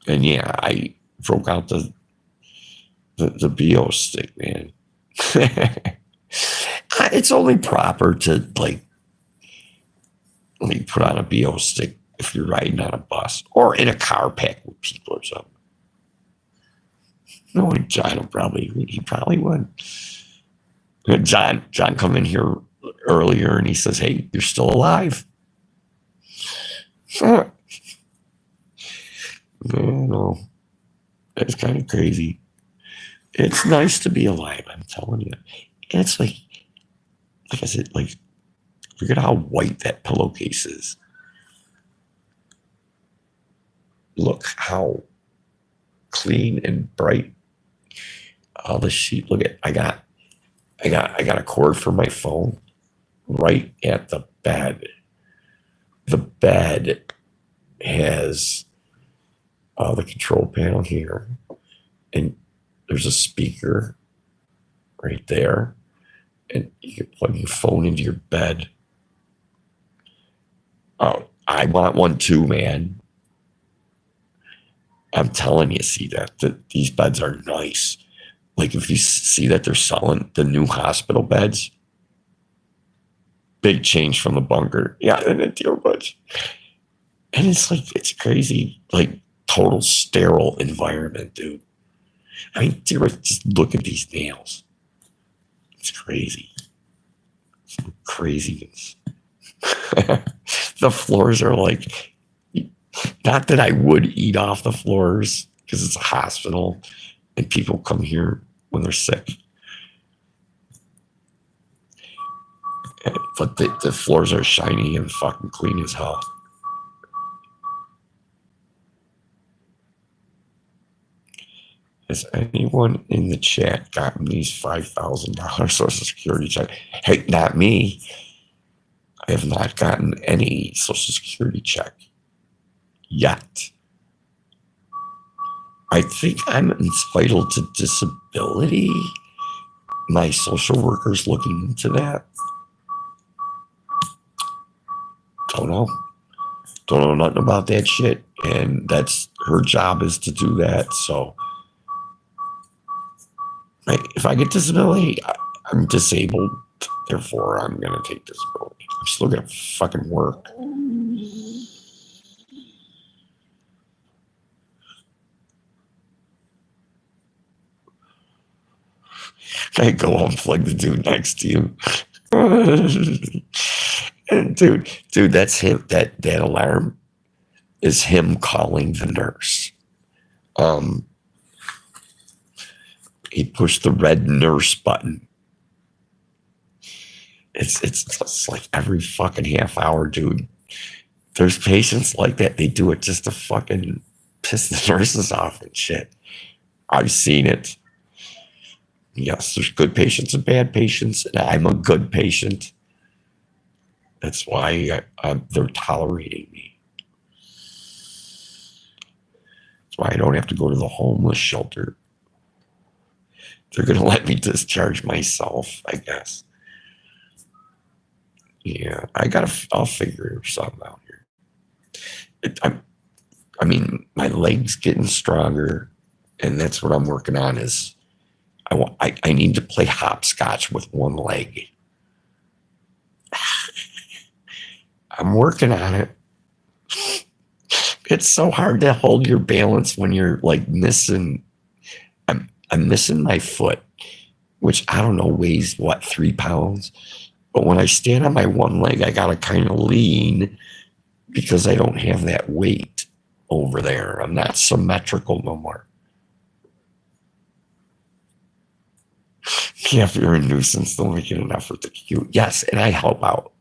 And yeah, I broke out the BO stick, man. It's only proper to like put on a BO stick if you're riding on a bus or in a car packed with people or something. No, John probably would. John come in here earlier and he says, "Hey, you're still alive." No, it's kind of crazy. It's nice to be alive, I'm telling you. And it's like I said, like, look at how white that pillowcase is. Look how clean and bright all the sheet. Look at I got a cord for my phone right at the bed. The bed has the control panel here, and there's a speaker right there, and you can plug your phone into your bed. Oh, I want one too, man. I'm telling you, see that these beds are nice. Like if you see that they're selling the new hospital beds, big change from the bunker. Yeah, and then dear bunch. And it's like, it's crazy, like total sterile environment, dude. I mean, just look at these nails. It's crazy. Some craziness. The floors are like, not that I would eat off the floors because it's a hospital and people come here when they're sick. But the floors are shiny and fucking clean as hell. Has anyone in the chat gotten these $5,000 Social Security check? Hey, not me. I have not gotten any Social Security check yet. I think I'm entitled to disability. My social worker's looking into that. Don't know nothing about that shit, and that's her job is to do that. So if I get disability, I'm disabled, therefore I'm gonna take disability. I'm still gonna fucking work. I go unplug the dude next to you. And dude, that's him. That alarm is him calling the nurse. He pushed the red nurse button. It's just like every fucking half hour, dude. There's patients like that. They do it just to fucking piss the nurses off and shit. I've seen it. Yes, there's good patients and bad patients, and I'm a good patient. That's why they're tolerating me. That's why I don't have to go to the homeless shelter. They're going to let me discharge myself, I guess. Yeah, I'll figure something out here. I mean, my leg's getting stronger, and that's what I'm working on is I need to play hopscotch with one leg. I'm working on it. It's so hard to hold your balance when you're like missing. I'm missing my foot, which I don't know weighs what, 3 pounds. But when I stand on my one leg, I gotta kind of lean because I don't have that weight over there. I'm not symmetrical no more. Yeah, if you're a nuisance, don't make it an effort to cute. Yes, and I help out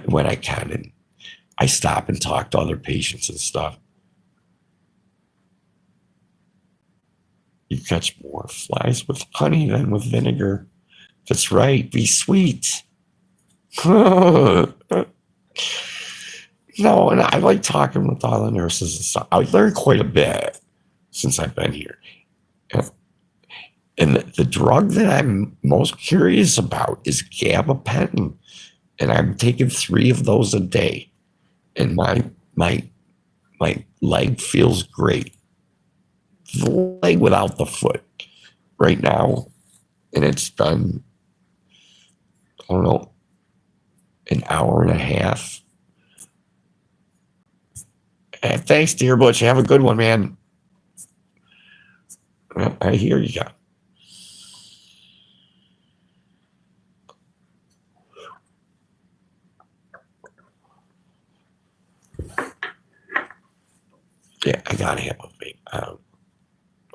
when I can, and I stop and talk to other patients and stuff. You catch more flies with honey than with vinegar. That's right. Be sweet. No, and I like talking with all the nurses and stuff. I learned quite a bit since I've been here. And the drug that I'm most curious about is gabapentin. And I'm taking 3 of those a day. And my leg feels great. The leg without the foot right now. And it's been, I don't know, an hour and a half. And thanks, dear Butch. Have a good one, man. I hear you. Yeah, I gotta have a vape.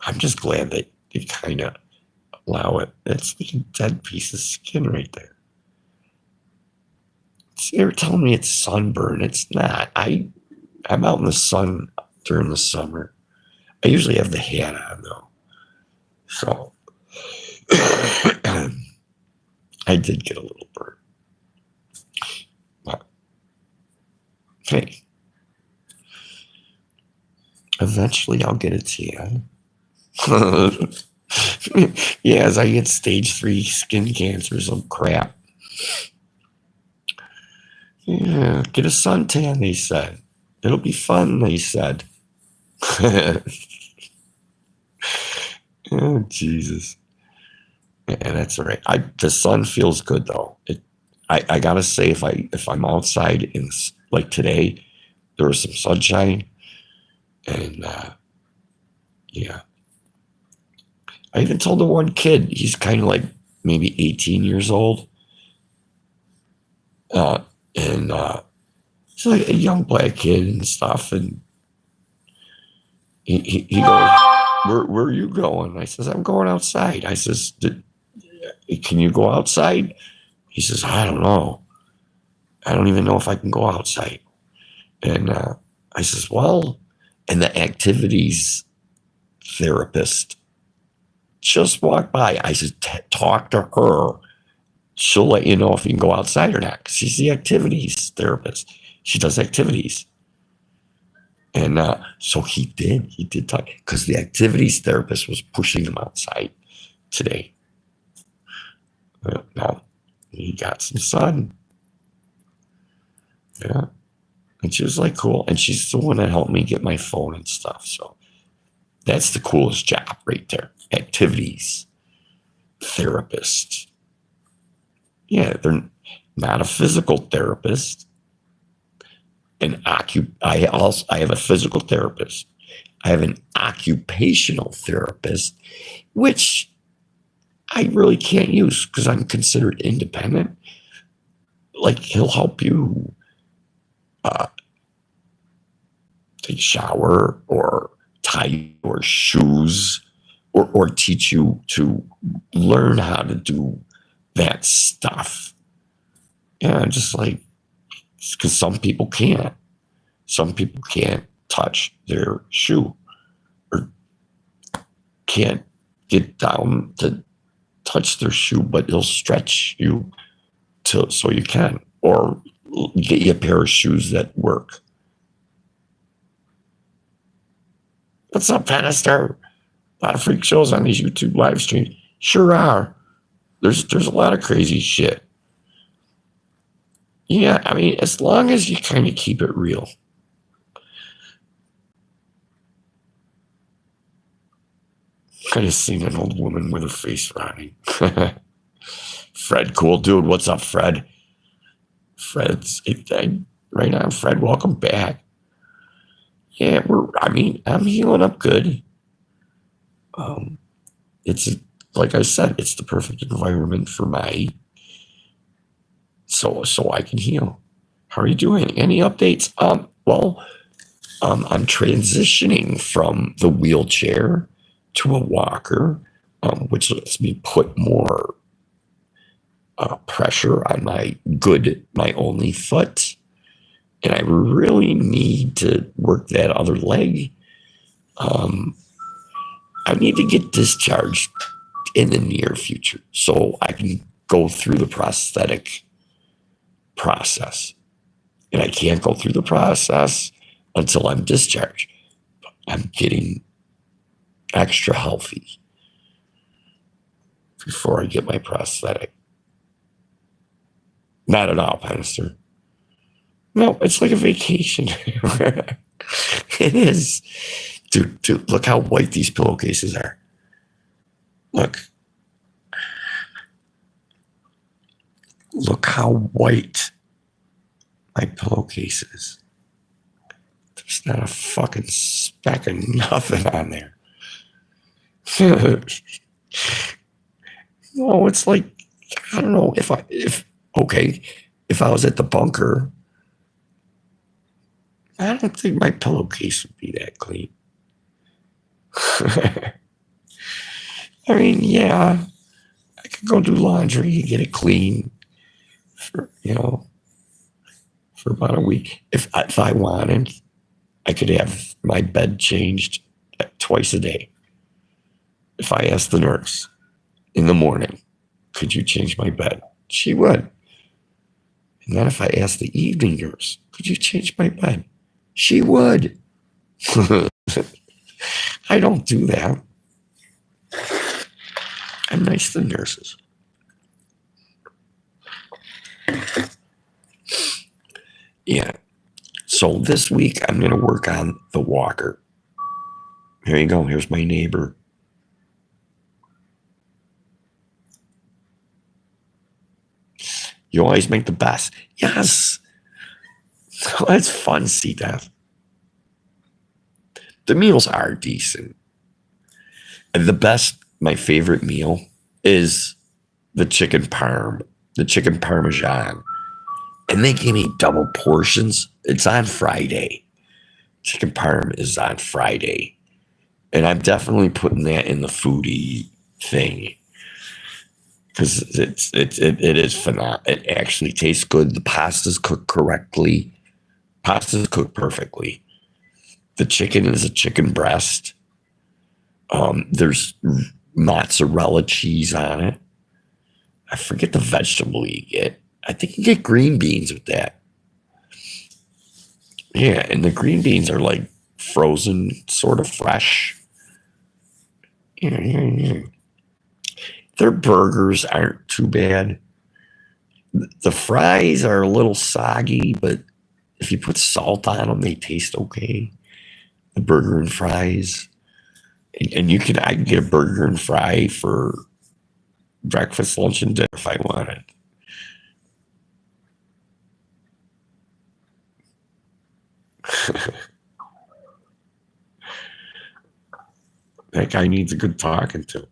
I'm just glad that you kind of allow it. It's like a dead piece of skin right there. See, they were telling me it's sunburn. It's not. I'm out in the sun during the summer. I usually have the hat on though. So I did get a little burn. But hey, eventually I'll get a tan. Yeah, as I get stage 3 skin cancer, some crap. Yeah, get a suntan, they said. It'll be fun, they said. Oh, Jesus. Yeah, that's all right. The sun feels good though. I gotta say, if I'm outside in like today, there was some sunshine, and yeah. I even told the one kid, he's kind of like maybe 18 years old, and he's like a young black kid and stuff, and he goes, where are you going? I says, I'm going outside. I says, can you go outside? He says, I don't know. I don't even know if I can go outside. And I says, well, and the activities therapist just walked by. I said, talk to her. She'll let you know if you can go outside or not. Because she's the activities therapist. She does activities. And so he did talk. Because the activities therapist was pushing him outside today. Now, he got some sun. Yeah. And she was like, cool. And she's the one that helped me get my phone and stuff. So that's the coolest job right there. Activities therapist. Yeah, they're not a physical therapist. I have a physical therapist. I have an occupational therapist, which I really can't use because I'm considered independent. Like he'll help you take a shower or tie your shoes or teach you to learn how to do that stuff. Yeah, just like, because some people can't. Some people can't touch their shoe or can't get down to touch their shoe, but they'll stretch you so you can, or get you a pair of shoes that work. What's up, Panister? A lot of freak shows on these YouTube live streams. Sure are. There's a lot of crazy shit. Yeah, I mean, as long as you kind of keep it real. I just seen an old woman with her face rotting. Fred, cool dude. What's up, Fred? Fred's right on. Fred, welcome back. Yeah, I'm healing up good. It's like I said, it's the perfect environment for so I can heal. How are you doing? Any updates? I'm transitioning from the wheelchair to a walker, which lets me put more pressure on my only foot. And I really need to work that other leg. I need to get discharged in the near future so I can go through the prosthetic process. And I can't go through the process until I'm discharged. I'm getting extra healthy before I get my prosthetic. Not at all, Panister. No, it's like a vacation. It is. Dude, look how white these pillowcases are. Look how white my pillowcase is. There's not a fucking speck of nothing on there. No, it's like, I don't know, if I was at the bunker, I don't think my pillowcase would be that clean. I mean, yeah, I could go do laundry and get it clean for about a week. If I wanted, I could have my bed changed twice a day. If I asked the nurse in the morning, could you change my bed? She would. And then if I asked the evening nurse, could you change my bed? She would. I don't do that. I'm nice to nurses. Yeah. So this week I'm going to work on the walker. Here you go. Here's my neighbor. You always make the best. Yes. Oh, it's fun, see that. The meals are decent. My favorite meal is the chicken parmesan. And they gave me double portions. It's on Friday. Chicken parm is on Friday. And I'm definitely putting that in the foodie thing. Because it is phenomenal. It actually tastes good. The pasta's cooked correctly. Pasta's cooked perfectly. The chicken is a chicken breast. There's mozzarella cheese on it. I forget the vegetable you get. I think you get green beans with that. Yeah, and the green beans are like frozen, sort of fresh. Yeah. Their burgers aren't too bad. The fries are a little soggy, but if you put salt on them, they taste okay. The burger and fries. And I can get a burger and fry for breakfast, lunch, and dinner if I wanted. That guy needs a good talking to.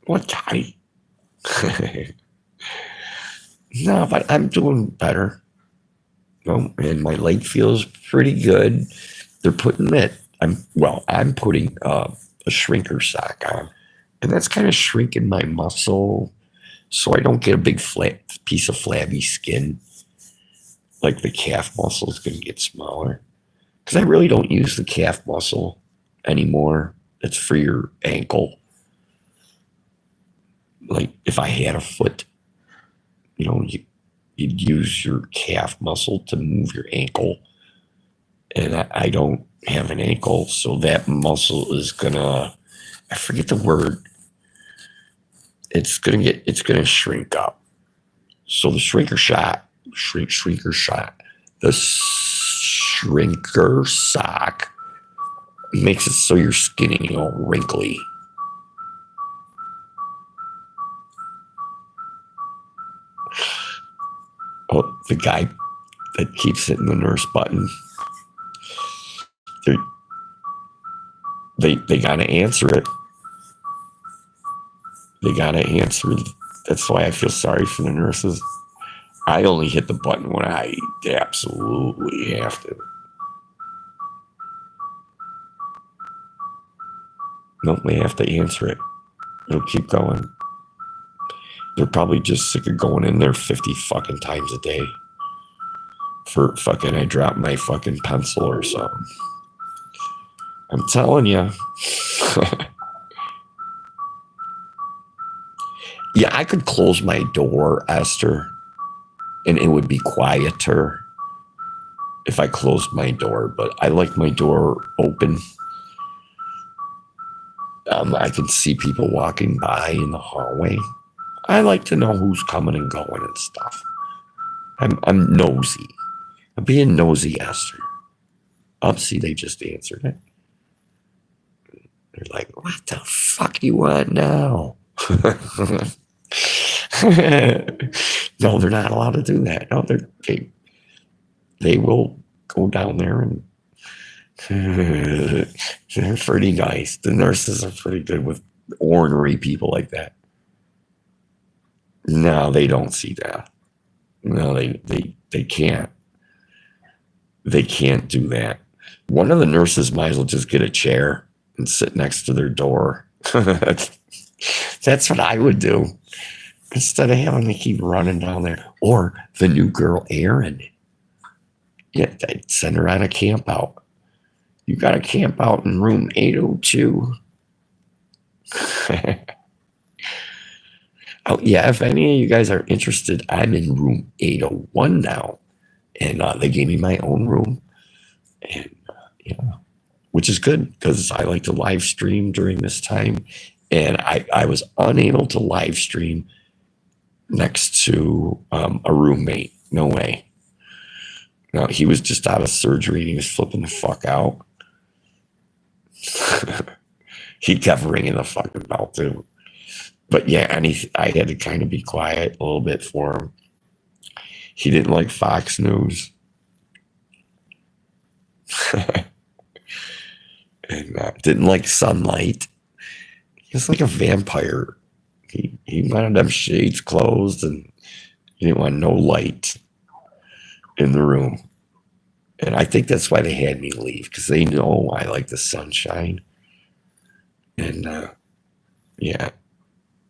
What guy? No, but I'm doing better. And my leg feels pretty good. They're putting it. I'm putting a shrinker sock on, and that's kind of shrinking my muscle so I don't get a big flat piece of flabby skin. Like the calf muscle is going to get smaller. Because I really don't use the calf muscle anymore. It's for your ankle. Like if I had a foot, you know, you'd use your calf muscle to move your ankle. And I don't have an ankle, so that muscle is gonna, I forget the word. It's gonna shrink up. So the shrinker sock makes it so your skin ain't all wrinkly. Oh, the guy that keeps hitting the nurse button. They gotta answer it. They gotta answer it. That's why I feel sorry for the nurses. I only hit the button when I absolutely have to. No, they have to answer it. It'll keep going. They're probably just sick of going in there 50 fucking times a day. For fucking, I dropped my fucking pencil or something. I'm telling you. Yeah, I could close my door, Esther, and it would be quieter if I closed my door, but I like my door open. I can see people walking by in the hallway. I like to know who's coming and going and stuff. I'm nosy. I'm being nosy, Esther. Oh, see, they just answered it. They're like, what the fuck you want now? No, they're not allowed to do that. No, they will go down there and they're pretty nice. The nurses are pretty good with ornery people like that. No, they don't see that. No, they can't. They can't do that. One of the nurses might as well just get a chair and sit next to their door. That's what I would do. Instead of having to keep running down there. Or the new girl, Erin. Yeah, I'd send her on a camp out. You got to camp out in room 802. Oh, yeah, if any of you guys are interested, I'm in room 801 now. And they gave me my own room. And, yeah, which is good because I like to live stream during this time. And I was unable to live stream next to a roommate. No way. No, he was just out of surgery and he was flipping the fuck out. He kept ringing the fucking bell too. But yeah, and I had to kind of be quiet a little bit for him. He didn't like Fox News. And didn't like sunlight. He was like a vampire. He wanted them shades closed and he didn't want no light in the room. And I think that's why they had me leave, because they know I like the sunshine. And yeah.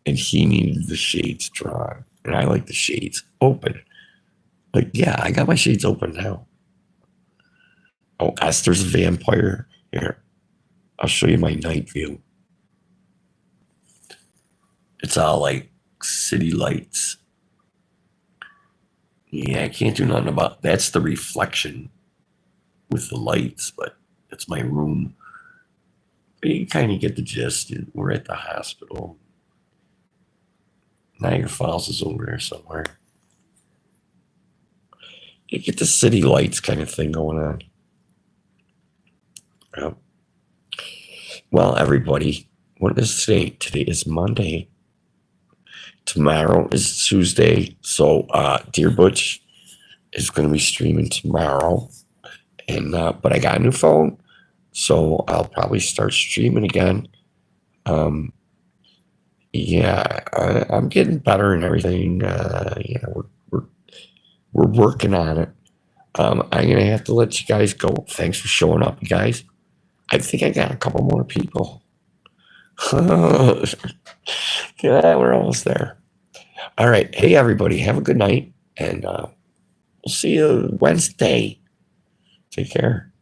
And he needed the shades drawn. And I like the shades open. Like, yeah, I got my shades open now. Oh, Esther's a vampire. Here, I'll show you my night view. It's all like city lights. Yeah, I can't do nothing about that's the reflection with the lights, but it's my room. But you kind of get the gist. We're at the hospital. Niagara Falls is over there somewhere. You get the city lights kind of thing going on. Well, everybody, what is today? Today is Monday. Tomorrow is Tuesday. So Dear Butch is going to be streaming tomorrow. And but I got a new phone. So I'll probably start streaming again. Yeah, I'm getting better and everything. Yeah, we're working on it. I'm gonna have to let you guys go. Thanks for showing up, you guys. I think I got a couple more people. Yeah, we're almost there. All right. Hey, everybody. Have a good night. And we'll see you Wednesday. Take care.